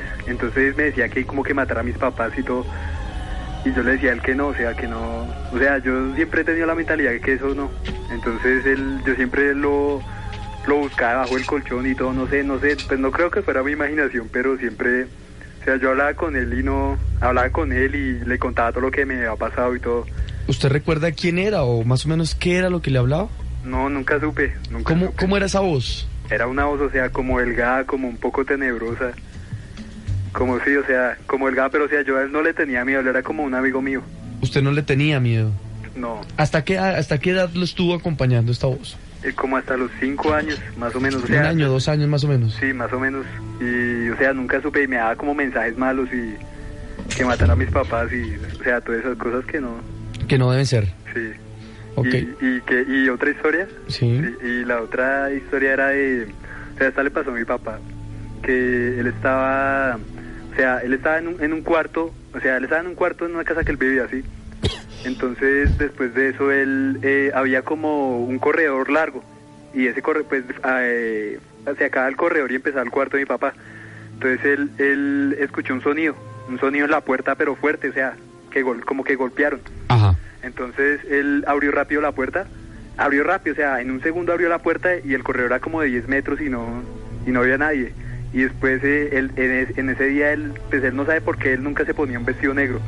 me decía que como que matara a mis papás y todo. Y yo le decía a él que no, yo siempre he tenido la mentalidad de que eso no. Entonces yo siempre lo buscaba bajo el colchón y todo, no sé, pues no creo que fuera mi imaginación, pero siempre, yo hablaba con él y le contaba todo lo que me había pasado y todo. ¿Usted recuerda quién era o más o menos qué era lo que le hablaba? No, nunca supe. ¿Cómo era esa voz? Era una voz, como delgada, como un poco tenebrosa. Como sí, como delgada, pero yo a él no le tenía miedo, él era como un amigo mío. ¿Usted no le tenía miedo? No. ¿Hasta qué edad lo estuvo acompañando esta voz? Como hasta los 5 años, más o menos. ¿Un año, 2 años más o menos? Sí, más o menos. Y, nunca supe, y me daba como mensajes malos y que matara a mis papás y, todas esas cosas que no... Que no deben ser. Sí. Okay. ¿Y otra historia? Sí. Y la otra historia era esta le pasó a mi papá, que él estaba en un cuarto, él estaba en un cuarto en una casa que él vivía así. Entonces, después de eso, él había como un corredor largo, y ese corredor, pues, se acaba el corredor y empezaba el cuarto de mi papá. Entonces él escuchó un sonido en la puerta, pero fuerte, como que golpearon. Ajá. Entonces él abrió rápido la puerta, en un segundo abrió la puerta, y el corredor era como de 10 metros y no había nadie. Y después en ese día él no sabe por qué él nunca se ponía un vestido negro,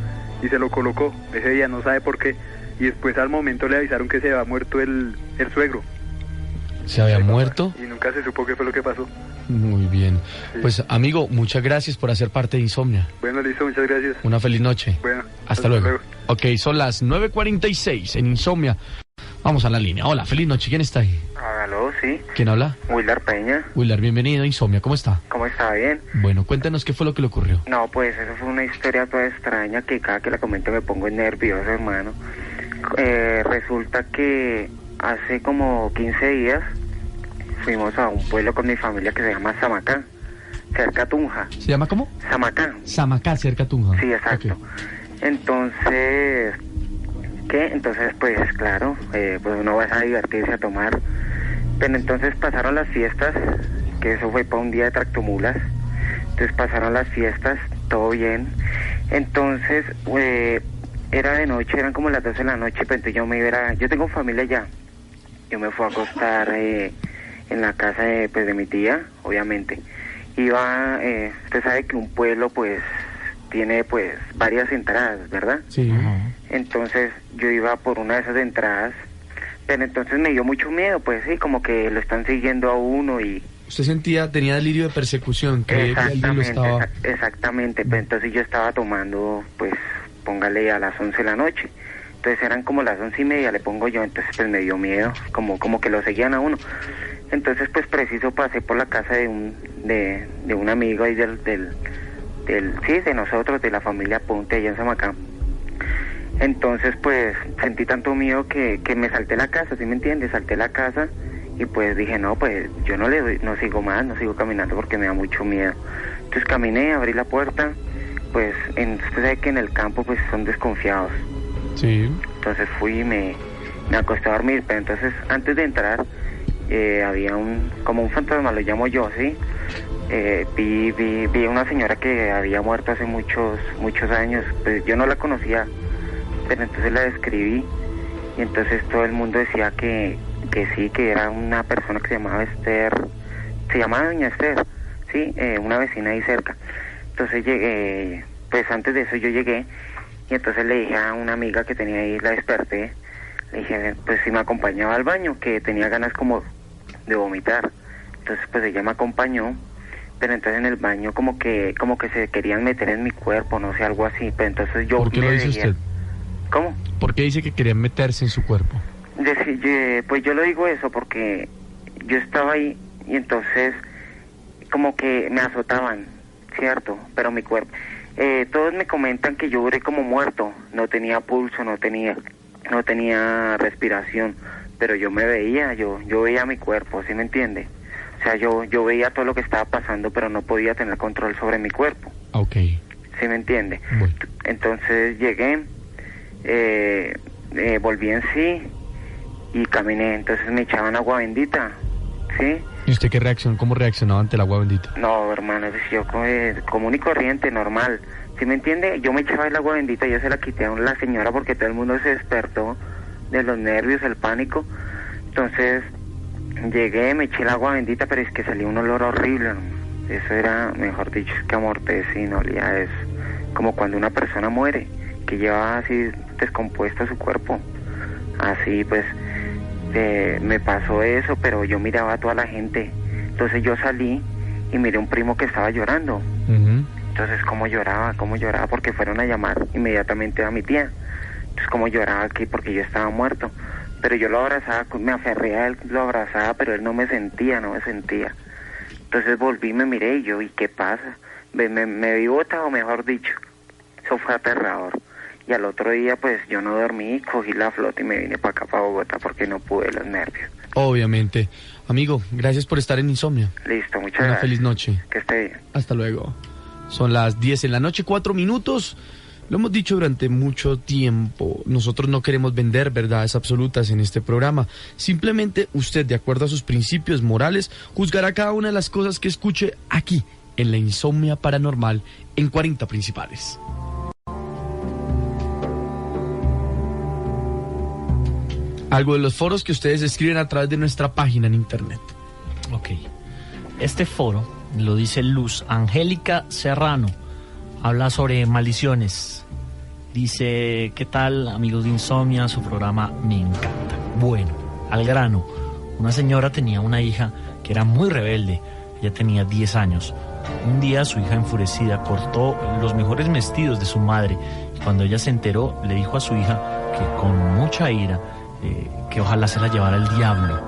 y se lo colocó ese día, no sabe por qué. Y después al momento le avisaron que se había muerto el suegro. ¿Se había muerto? Y nunca se supo qué fue lo que pasó. Muy bien. Sí. Pues amigo, muchas gracias por hacer parte de Insomnia. Bueno, listo, muchas gracias. Una feliz noche. Bueno, hasta luego. Ok, son las 9:46 en Insomnia. Vamos a la línea. Hola, feliz noche. ¿Quién está ahí? Aló, sí. ¿Quién habla? Willar Peña. Willar, bienvenido a Insomnia. ¿Cómo está? ¿Cómo está? ¿Bien? Bueno, cuéntanos qué fue lo que le ocurrió. No, pues eso fue una historia toda extraña que cada que la comento me pongo nervioso, hermano. Resulta que hace como 15 días fuimos a un pueblo con mi familia que se llama Samacá, cerca a Tunja. ¿Se llama cómo? Samacá. Samacá, cerca a Tunja. Sí, exacto. Okay. Entonces, ¿qué? Entonces, pues claro, pues uno va a divertirse, a tomar. Pero entonces pasaron las fiestas, que eso fue para un día de tractomulas. Entonces pasaron las fiestas, todo bien. Entonces, era de noche, eran como las 12 de la noche, pero entonces yo tengo familia allá. Yo me fui a acostar en la casa de mi tía, obviamente. Iba, usted sabe que un pueblo pues tiene pues varias entradas, ¿verdad? Sí. Entonces yo iba por una de esas entradas, pero entonces me dio mucho miedo, pues sí, como que lo están siguiendo a uno y... ¿Usted tenía delirio de persecución? Que exactamente, pues entonces yo estaba tomando, pues póngale a las 11 de la noche. Entonces eran como las 11:30, le pongo yo, entonces pues me dio miedo, como que lo seguían a uno. Entonces pues preciso pasé por la casa de un amigo ahí de nosotros, de la familia Ponte allá en Samacá. Entonces pues sentí tanto miedo que me salté la casa, ¿sí me entiendes? Salté la casa y pues dije, no, pues yo no sigo más, no sigo caminando porque me da mucho miedo. Entonces caminé, abrí la puerta, pues usted sabe que en el campo pues son desconfiados. Sí. Entonces fui y me acosté a dormir, pero entonces antes de entrar había como un fantasma, lo llamo yo, ¿sí? Vi una señora que había muerto hace muchos años, pues yo no la conocía, pero entonces la describí y entonces todo el mundo decía que sí, que era una persona que se llamaba Esther, se llamaba Doña Esther, sí, una vecina ahí cerca. Entonces llegué, pues antes de eso yo llegué y entonces le dije a una amiga que tenía ahí, la desperté, le dije pues si me acompañaba al baño, que tenía ganas como de vomitar. Entonces pues ella me acompañó, pero entonces en el baño como que se querían meter en mi cuerpo, no sé, algo así, pero entonces yo... ¿Por qué lo dice usted? ¿Cómo? ¿Por qué dice que querían meterse en su cuerpo? Pues yo lo digo eso porque yo estaba ahí y entonces como que me azotaban, ¿cierto? Pero mi cuerpo... todos me comentan que yo duré como muerto, no tenía pulso, no tenía respiración, pero yo me veía, yo veía mi cuerpo, ¿sí me entiende? O sea, yo veía todo lo que estaba pasando, pero no podía tener control sobre mi cuerpo. Okay. ¿Sí me entiende? Bueno. Entonces llegué, volví en sí y caminé, entonces me echaban agua bendita, ¿sí? ¿Y usted cómo reaccionaba ante el agua bendita? No, hermano, yo común y corriente, normal. ¿Sí me entiende? Yo me echaba el agua bendita, yo se la quité a la señora porque todo el mundo se despertó de los nervios, el pánico. Entonces llegué, me eché el agua bendita, pero es que salió un olor horrible, ¿no? Eso era, mejor dicho, es que amortecina, olía eso. Como cuando una persona muere, que lleva así descompuesto su cuerpo. Así pues... me pasó eso, pero yo miraba a toda la gente. Entonces yo salí y miré a un primo que estaba llorando. Entonces cómo lloraba, porque fueron a llamar inmediatamente a mi tía. Entonces cómo lloraba aquí porque yo estaba muerto. Pero yo lo abrazaba, me aferré a él, lo abrazaba, pero él no me sentía. Entonces volví, me miré y yo, ¿y qué pasa? Me vi botado, mejor dicho. Eso fue aterrador. Y al otro día, pues, yo no dormí, cogí la flota y me vine para acá, para Bogotá, porque no pude los nervios. Obviamente. Amigo, gracias por estar en Insomnia. Listo, muchas gracias. Una feliz noche. Que esté bien. Hasta luego. Son las 10 de la noche, 4 minutos. Lo hemos dicho durante mucho tiempo. Nosotros no queremos vender verdades absolutas en este programa. Simplemente usted, de acuerdo a sus principios morales, juzgará cada una de las cosas que escuche aquí, en la Insomnia Paranormal, en 40 Principales. Algo de los foros que ustedes escriben a través de nuestra página en internet. Ok. Este foro lo dice Luz Angélica Serrano. Habla sobre maldiciones. Dice, ¿qué tal, amigos de Insomnia? Su programa me encanta. Bueno, al grano. Una señora tenía una hija que era muy rebelde. Ella tenía 10 años. Un día su hija enfurecida cortó los mejores vestidos de su madre. Y cuando ella se enteró, le dijo a su hija que con mucha ira, que ojalá se la llevara el diablo.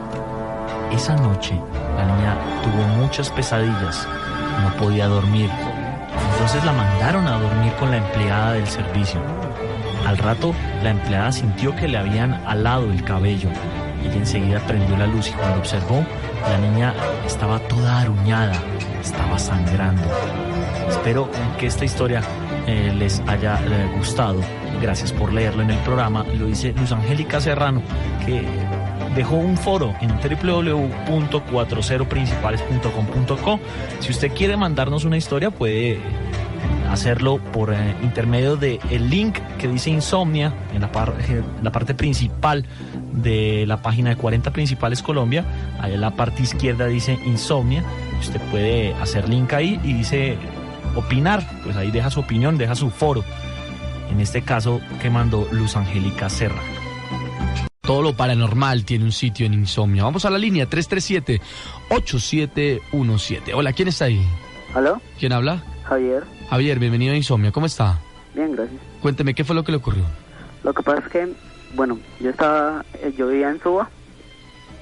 Esa noche la niña tuvo muchas pesadillas. No podía dormir. Entonces la mandaron a dormir con la empleada del servicio. Al rato, la empleada sintió que le habían alado el cabello. Ella enseguida prendió la luz y cuando observó, la niña estaba toda aruñada, estaba sangrando. Espero que esta historia les haya gustado. Gracias por leerlo en el programa. Lo dice Luz Angélica Serrano, que dejó un foro en www.40principales.com.co. Si usted quiere mandarnos una historia, puede hacerlo por intermedio del link que dice Insomnia en la parte principal de la página de 40 Principales Colombia. Ahí en la parte izquierda dice Insomnia. Usted puede hacer link ahí y dice opinar. Pues ahí deja su opinión, deja su foro. En este caso que mandó Luz Angélica Serra. Todo lo paranormal tiene un sitio en Insomnia. Vamos a la línea 337-8717. Hola, ¿quién está ahí? ¿Aló? ¿Quién habla? Javier. Javier, bienvenido a Insomnia. ¿Cómo está? Bien, gracias. Cuénteme, ¿qué fue lo que le ocurrió? Lo que pasa es que, bueno, yo vivía en Suba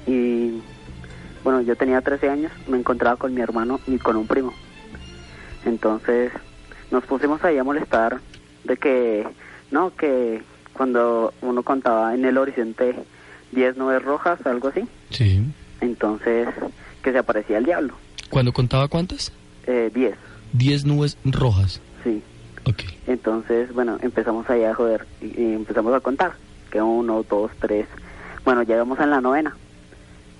y, bueno, yo tenía 13 años, me encontraba con mi hermano y con un primo. Entonces, nos pusimos ahí a molestar de que cuando uno contaba en el horizonte 10 nubes rojas, algo así. Sí. Entonces, que se aparecía el diablo. ¿Cuándo contaba cuántas? 10. 10 nubes rojas. Sí. Ok. Entonces, bueno, empezamos ahí a joder y empezamos a contar. Que 1, 2, 3. Bueno, llegamos en la 9ª.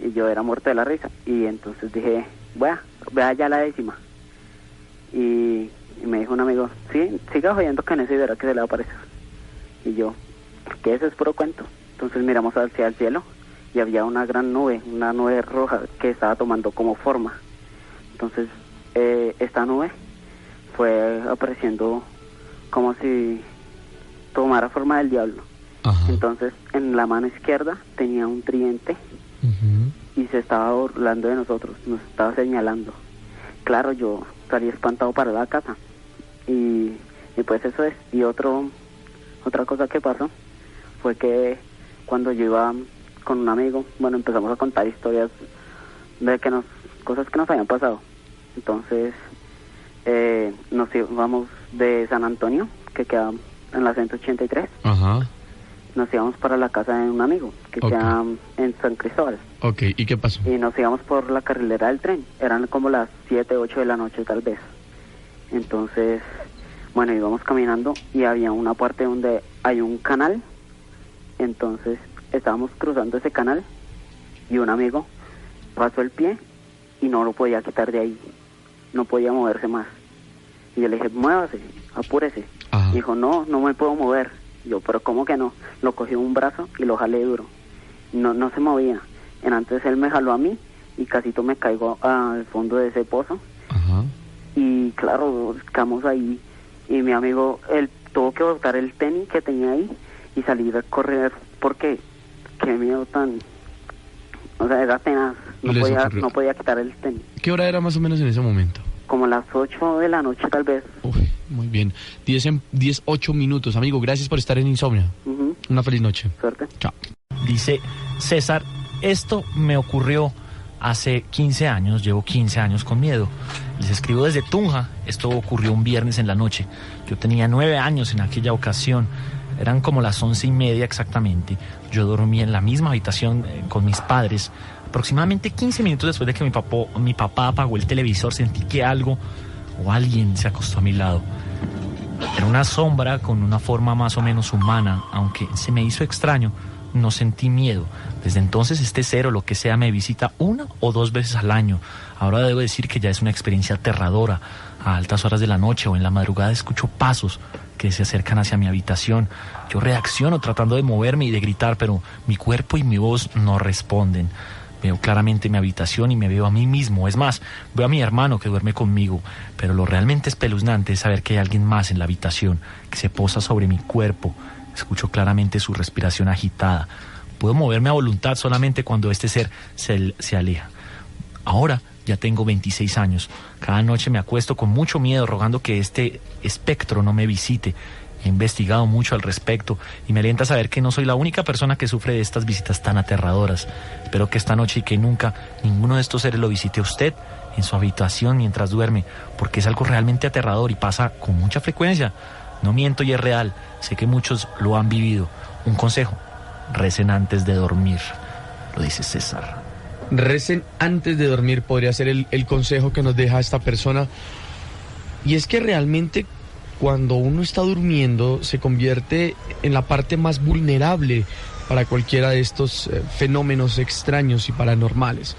Y yo era muerto de la risa. Y entonces dije, vea ya la 10ª. Y me dijo un amigo, sí, siga jodiendo que en eso y verá que se le va a aparecer. Y yo, que eso es puro cuento. Entonces miramos hacia el cielo y había una gran nube, una nube roja que estaba tomando como forma. Entonces esta nube fue apareciendo como si tomara forma del diablo. Ajá. Entonces en la mano izquierda tenía un tridente. Uh-huh. Y se estaba burlando de nosotros, nos estaba señalando. Claro, yo salí espantado para la casa y pues eso es. Y otra cosa que pasó fue que cuando yo iba con un amigo, bueno, empezamos a contar historias de cosas que nos habían pasado. Entonces nos íbamos de San Antonio, que queda en la 183. Ajá. Nos íbamos para la casa de un amigo que queda en San Cristóbal. Ok, ¿y qué pasó? Y nos íbamos por la carrilera del tren. Eran como las 7, 8 de la noche tal vez. Entonces, bueno, íbamos caminando y había una parte donde hay un canal. Entonces estábamos cruzando ese canal y un amigo pasó el pie y no lo podía quitar de ahí. No podía moverse más. Y yo le dije, muévase, apúrese. Ajá. Y dijo, no me puedo mover. Yo, pero ¿cómo que no? Lo cogí un brazo y lo jalé duro. No se movía. Entonces él me jaló a mí y casito me caigo al fondo de ese pozo. Ajá. Y claro, quedamos ahí. Y mi amigo, él tuvo que botar el tenis que tenía ahí y salir a correr porque qué miedo tan... O sea, era tenaz. No podía quitar el tenis. ¿Qué hora era más o menos en ese momento? Como las 8 de la noche tal vez. Uy, muy bien. 8 minutos. Amigo, gracias por estar en Insomnia. Uh-huh. Una feliz noche. Suerte. Chao. Dice César, esto me ocurrió hace 15 años, llevo 15 años con miedo. Les escribo desde Tunja, esto ocurrió un viernes en la noche. Yo tenía 9 años en aquella ocasión, eran como las 11:30 exactamente. Yo dormí en la misma habitación con mis padres. Aproximadamente 15 minutos después de que mi papá apagó el televisor, sentí que algo o alguien se acostó a mi lado. Era una sombra con una forma más o menos humana, aunque se me hizo extraño. No sentí miedo. Desde entonces este ser o lo que sea me visita 1 o 2 veces al año. Ahora debo decir que ya es una experiencia aterradora. A altas horas de la noche o en la madrugada escucho pasos que se acercan hacia mi habitación. Yo reacciono tratando de moverme y de gritar, pero mi cuerpo y mi voz no responden. Veo claramente mi habitación y me veo a mí mismo. Es más, veo a mi hermano que duerme conmigo. Pero lo realmente espeluznante es saber que hay alguien más en la habitación, que se posa sobre mi cuerpo. Escucho claramente su respiración agitada. Puedo moverme a voluntad solamente cuando este ser se aleja. Ahora ya tengo 26 años. Cada noche me acuesto con mucho miedo, rogando que este espectro no me visite. He investigado mucho al respecto y me alienta saber que no soy la única persona que sufre de estas visitas tan aterradoras. Espero que esta noche y que nunca ninguno de estos seres lo visite a usted en su habitación mientras duerme, porque es algo realmente aterrador y pasa con mucha frecuencia. No miento y es real. Sé que muchos lo han vivido. Un consejo: recen antes de dormir. Lo dice César. Recen antes de dormir podría ser el consejo que nos deja esta persona. Y es que realmente cuando uno está durmiendo se convierte en la parte más vulnerable para cualquiera de estos fenómenos extraños y paranormales.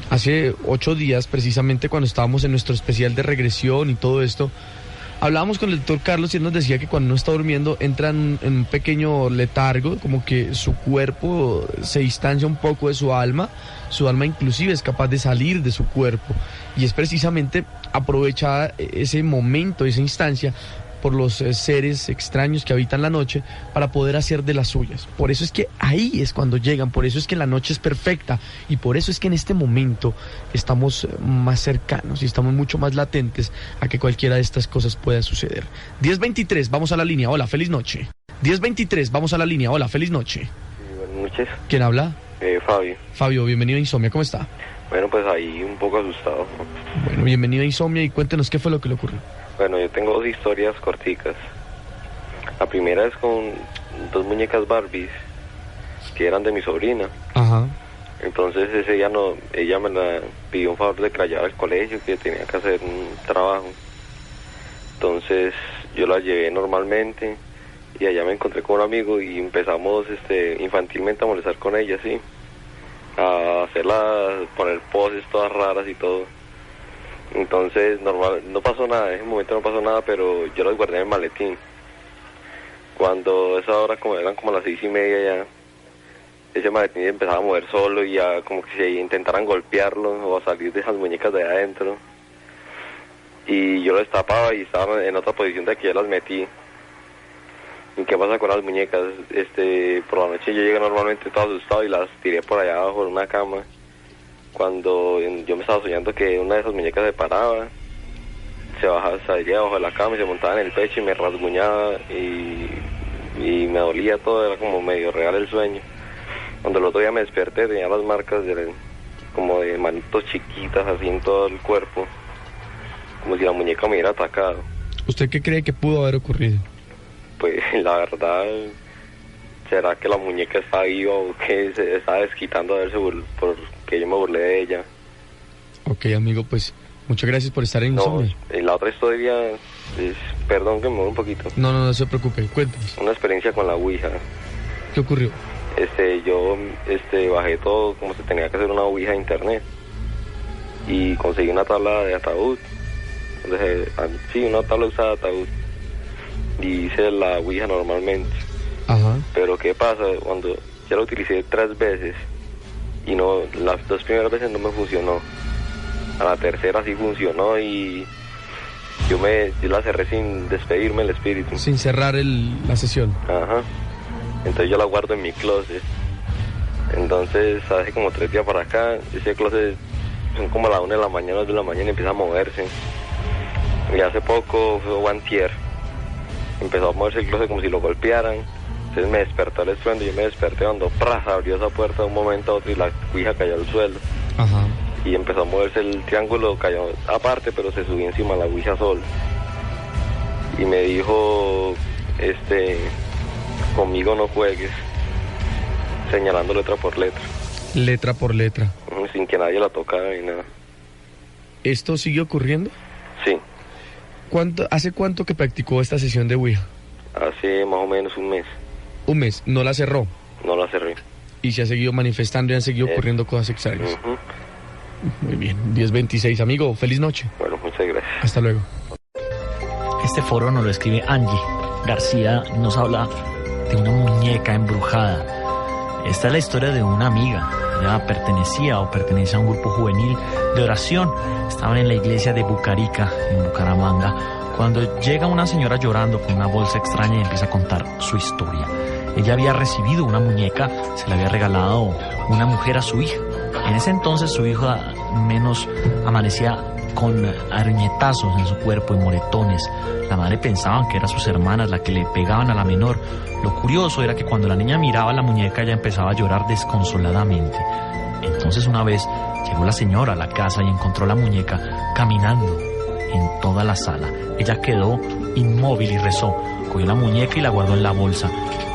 Hace 8 días, precisamente cuando estábamos en nuestro especial de regresión y todo esto, hablábamos con el doctor Carlos y él nos decía que cuando uno está durmiendo entra en un pequeño letargo, como que su cuerpo se distancia un poco de su alma inclusive es capaz de salir de su cuerpo, y es precisamente aprovechada ese momento, esa instancia por los seres extraños que habitan la noche para poder hacer de las suyas. Por eso es que ahí es cuando llegan, por eso es que la noche es perfecta y por eso es que en este momento estamos más cercanos y estamos mucho más latentes a que cualquiera de estas cosas pueda suceder. 10:23, vamos a la línea. Hola, feliz noche. 10:23, vamos a la línea. Hola, feliz noche. Buenas noches. ¿Quién habla? Fabio. Fabio, bienvenido a Insomnia, ¿cómo está? Bueno, pues ahí un poco asustado. Bueno, bienvenido a Insomnia y cuéntenos qué fue lo que le ocurrió. Bueno, yo tengo 2 historias corticas. La primera es con 2 muñecas Barbies que eran de mi sobrina. Ajá. Entonces ese día ella me la pidió un favor de que la llevara al colegio, que tenía que hacer un trabajo. Entonces yo la llevé normalmente y allá me encontré con un amigo y empezamos infantilmente a molestar con ella, sí, a hacerla, poner poses todas raras y todo. Entonces no pasó nada, en ese momento no pasó nada, pero yo las guardé en el maletín. Cuando esa hora eran como las 6:30 ya, ese maletín empezaba a mover solo y ya como que se intentaran golpearlo o a salir de esas muñecas de adentro. Y yo lo destapaba y estaba en otra posición de que ya las metí. ¿Y qué pasa con las muñecas? Por la noche yo llegué normalmente todo asustado y las tiré por allá abajo en una cama. Cuando yo me estaba soñando que una de esas muñecas se paraba, se bajaba, salía abajo de la cama y se montaba en el pecho y me rasguñaba y me dolía todo, era como medio real el sueño. Cuando el otro día me desperté tenía las marcas como de manitos chiquitas así en todo el cuerpo, como si la muñeca me hubiera atacado. ¿Usted qué cree que pudo haber ocurrido? Pues la verdad, ¿será que la muñeca está viva o que se está desquitando a verse porque yo me burlé de ella? Ok, amigo, pues muchas gracias por estar en Insomnia. La otra historia es, perdón que me mueva un poquito. No se preocupe, cuéntanos. Una experiencia con la Ouija. ¿Qué ocurrió? Yo bajé todo como se tenía que hacer una Ouija de internet y conseguí una tabla de ataúd. Sí, una tabla usada de ataúd. Y hice la Ouija normalmente. Ajá. Pero ¿qué pasa? Cuando ya la utilicé 3 veces y las 2 primeras veces no me funcionó. A la tercera sí funcionó y yo la cerré sin despedirme el espíritu. Sin cerrar la sesión. Ajá. Entonces yo la guardo en mi closet. Entonces hace como 3 días para acá, ese closet son como a las 1 de la mañana, 2 de la mañana y empieza a moverse. Y hace poco fue antier, empezó a moverse el closet como si lo golpearan. Entonces me despertó el estruendo y yo me desperté cuando abrió esa puerta de un momento a otro y la Ouija cayó al suelo. Ajá. Y empezó a moverse el triángulo, cayó aparte, pero se subió encima de la Ouija solo. Y me dijo, conmigo no juegues, señalando letra por letra. Letra por letra. Sin que nadie la tocara ni nada. ¿Esto sigue ocurriendo? Sí. ¿Hace cuánto que practicó esta sesión de Ouija? Hace más o menos un mes. ¿Un mes? ¿No la cerró? No la cerré. ¿Y se ha seguido manifestando y han seguido ocurriendo cosas extrañas? Muy bien, 10:26. Amigo, feliz noche. Bueno, muchas gracias. Hasta luego. Este foro nos lo escribe Angie García, nos habla de una muñeca embrujada. Esta es la historia de una amiga. Ella pertenecía o pertenece a un grupo juvenil de oración. Estaban en la iglesia de Bucarica, en Bucaramanga, cuando llega una señora llorando con una bolsa extraña y empieza a contar su historia. Ella había recibido una muñeca, se le había regalado una mujer a su hija. En ese entonces su hija menos amanecía con arañetazos en su cuerpo y moretones. La madre pensaba que eran sus hermanas las que le pegaban a la menor. Lo curioso era que cuando la niña miraba la muñeca ella empezaba a llorar desconsoladamente. Entonces una vez llegó la señora a la casa y encontró la muñeca caminando en toda la sala. Ella quedó inmóvil y rezó. Cogió la muñeca y la guardó en la bolsa.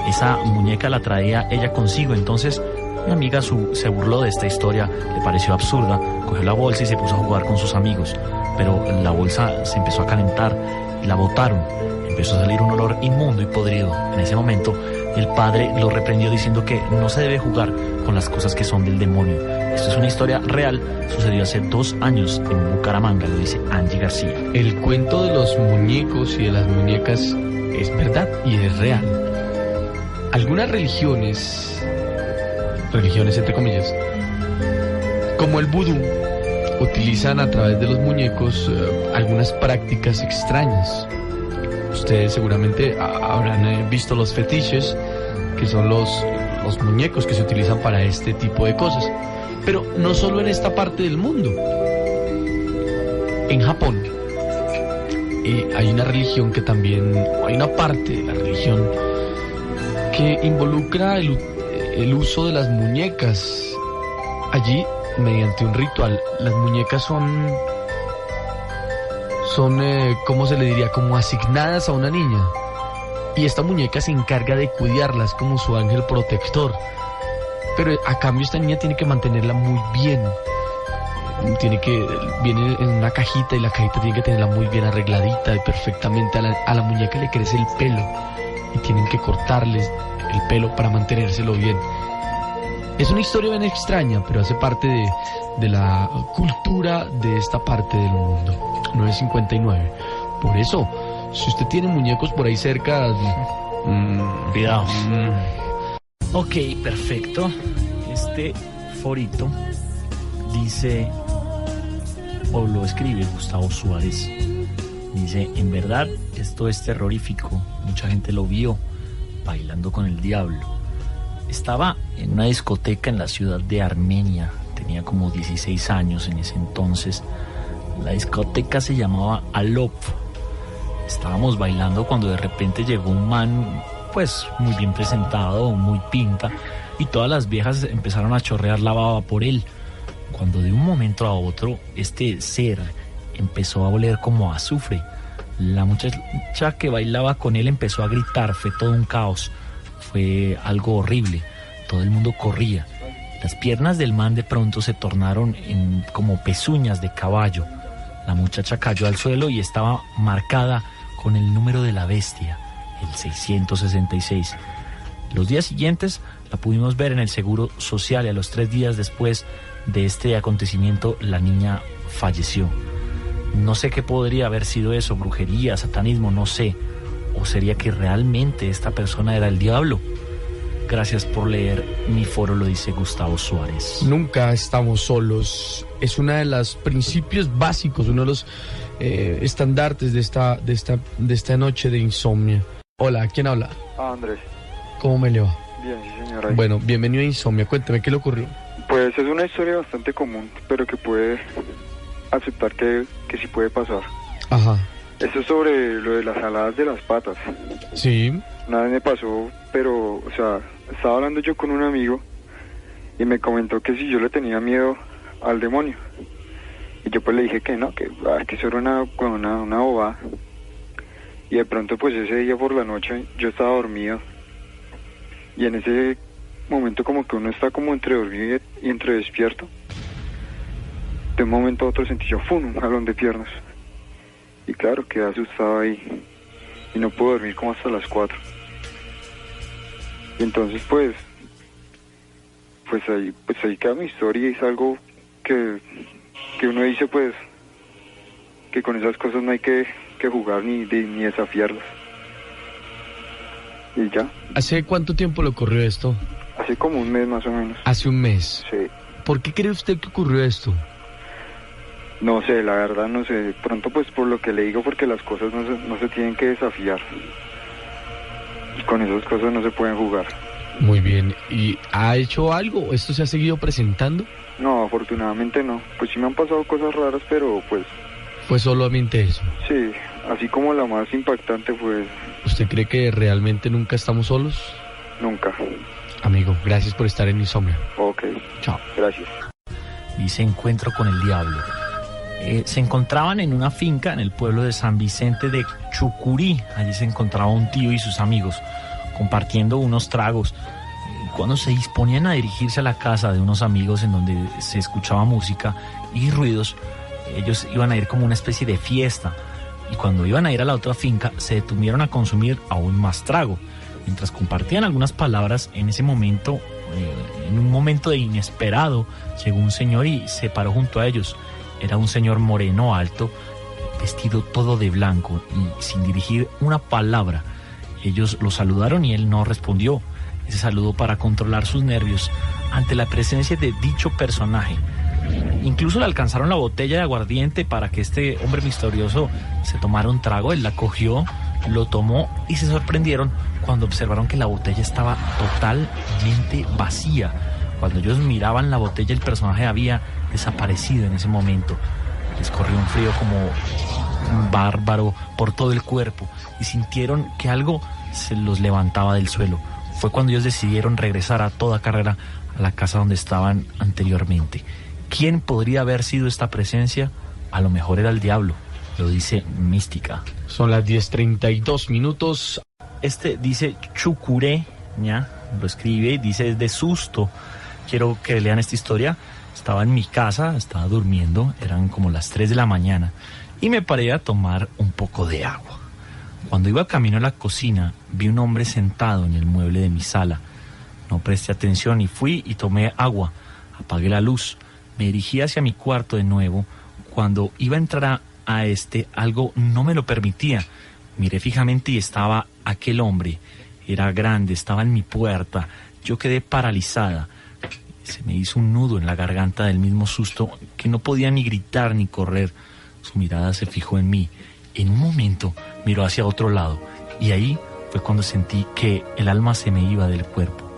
Esa muñeca la traía ella consigo. Entonces mi amiga se burló de esta historia, le pareció absurda, cogió la bolsa y se puso a jugar con sus amigos. Pero la bolsa se empezó a calentar y la botaron. Empezó a salir un olor inmundo y podrido. En ese momento el padre lo reprendió diciendo que no se debe jugar con las cosas que son del demonio. Esto es una historia real, sucedió hace 2 años en Bucaramanga, lo dice Angie García. El cuento de los muñecos y de las muñecas es verdad y es real. Algunas religiones entre comillas, como el vudú, utilizan a través de los muñecos algunas prácticas extrañas. Ustedes seguramente habrán visto los fetiches, que son los muñecos que se utilizan para este tipo de cosas. Pero no solo en esta parte del mundo. En Japón hay una religión que también, hay una parte de la religión que involucra el uso de las muñecas. Allí, mediante un ritual, las muñecas son ¿cómo se le diría? Como asignadas a una niña. Y esta muñeca se encarga de cuidarlas como su ángel protector. Pero a cambio esta niña tiene que mantenerla muy bien. Viene en una cajita y la cajita tiene que tenerla muy bien arregladita y perfectamente. A la muñeca le crece el pelo y tienen que cortarles el pelo para mantenérselo bien. Es una historia bien extraña, pero hace parte de la cultura de esta parte del mundo. 9:59. Por eso, si usted tiene muñecos por ahí cerca, cuidado. Ok, perfecto. Este forito dice, o lo escribe Gustavo Suárez, dice: en verdad, esto es terrorífico. Mucha gente lo vio bailando con el diablo. Estaba en una discoteca en la ciudad de Armenia. Tenía como 16 años en ese entonces. La discoteca se llamaba Alop. Estábamos bailando cuando de repente llegó un man, pues muy bien presentado, muy pinta, y todas las viejas empezaron a chorrear la baba por él. Cuando de un momento a otro este ser empezó a oler como a azufre. La muchacha que bailaba con él empezó a gritar. Fue todo un caos. Fue algo horrible. Todo el mundo corría. Las piernas del man de pronto se tornaron en como pezuñas de caballo. La muchacha cayó al suelo y estaba marcada con el número de la bestia, el 666. Los días siguientes la pudimos ver en el Seguro Social y a los 3 días después de este acontecimiento la niña falleció. No sé qué podría haber sido eso, brujería, satanismo, no sé. ¿O sería que realmente esta persona era el diablo? Gracias por leer mi foro, lo dice Gustavo Suárez. Nunca estamos solos. Es uno de los principios básicos, uno de los estandartes de esta noche de insomnia. Hola, ¿quién habla? Andrés. ¿Cómo me le va? Bien, sí, señora. Bueno, bienvenido a Insomnia. Cuénteme, ¿qué le ocurrió? Pues es una historia bastante común, pero que puede aceptar que sí puede pasar. Ajá. Esto es sobre lo de las aladas de las patas. Sí. Una vez me pasó, pero, o sea, estaba hablando yo con un amigo y me comentó que si yo le tenía miedo al demonio. Y yo pues le dije que no, que eso era una bobada. Y de pronto pues ese día por la noche yo estaba dormido. Y en ese momento como que uno está como entre dormido y entre despierto. De un momento a otro sentí yo un jalón de piernas. Y claro, quedé asustado ahí. Y no pude dormir como hasta las 4. Y entonces pues ahí queda mi historia y es algo que uno dice pues que con esas cosas no hay que jugar ni desafiarlas. Y ya. ¿Hace cuánto tiempo le ocurrió esto? Hace como un mes más o menos. ¿Hace un mes? Sí. ¿Por qué cree usted que ocurrió esto? No sé, la verdad no sé. Pronto pues por lo que le digo, porque las cosas no se tienen que desafiar. Y con esas cosas no se pueden jugar. Muy bien. ¿Y ha hecho algo? ¿Esto se ha seguido presentando? No, afortunadamente no. Pues sí me han pasado cosas raras, pero pues... ¿Fue solamente eso? Sí, así como la más impactante fue... ¿Usted cree que realmente nunca estamos solos? Nunca. Amigo, gracias por estar en Insomnia. Ok. Chao. Gracias. Dice Encuentro con el Diablo. Se encontraban en una finca en el pueblo de San Vicente de Chucurí. Allí se encontraba un tío y sus amigos compartiendo unos tragos. Cuando se disponían a dirigirse a la casa de unos amigos en donde se escuchaba música y ruidos, ellos iban a ir como una especie de fiesta. Y cuando iban a ir a la otra finca, se detuvieron a consumir aún más trago. Mientras compartían algunas palabras, en ese momento, en un momento de inesperado, llegó un señor y se paró junto a ellos. Era un señor moreno, alto, vestido todo de blanco y sin dirigir una palabra. Ellos lo saludaron y él no respondió. Ese saludo para controlar sus nervios ante la presencia de dicho personaje. Incluso le alcanzaron la botella de aguardiente para que este hombre misterioso se tomara un trago. Él la cogió, lo tomó y se sorprendieron cuando observaron que la botella estaba totalmente vacía. Cuando ellos miraban la botella, el personaje había desaparecido en ese momento. Les corrió un frío como bárbaro por todo el cuerpo y sintieron que algo se los levantaba del suelo. Fue cuando ellos decidieron regresar a toda carrera a la casa donde estaban anteriormente. ¿Quién podría haber sido esta presencia? A lo mejor era el diablo, lo dice Mística. Son las 10:32. Este dice Chucureña, lo escribe, dice de susto. Quiero que lean esta historia. Estaba en mi casa, estaba durmiendo, eran como las 3 de la mañana y me paré a tomar un poco de agua. Cuando iba camino a la cocina, vi un hombre sentado en el mueble de mi sala. No presté atención y fui y tomé agua. Apagué la luz. Me dirigí hacia mi cuarto de nuevo. Cuando iba a entrar a este, algo no me lo permitía. Miré fijamente y estaba aquel hombre. Era grande, estaba en mi puerta. Yo quedé paralizada. Se me hizo un nudo en la garganta del mismo susto que no podía ni gritar ni correr. Su mirada se fijó en mí. En un momento miró hacia otro lado y ahí fue cuando sentí que el alma se me iba del cuerpo.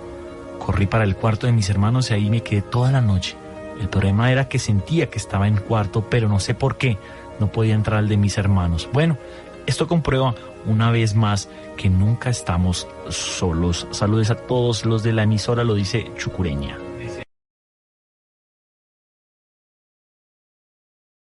Corrí para el cuarto de mis hermanos y ahí me quedé toda la noche. El problema era que sentía que estaba en cuarto, pero no sé por qué no podía entrar al de mis hermanos. Bueno, esto comprueba una vez más que nunca estamos solos. Saludos a todos los de la emisora, lo dice Chucureña.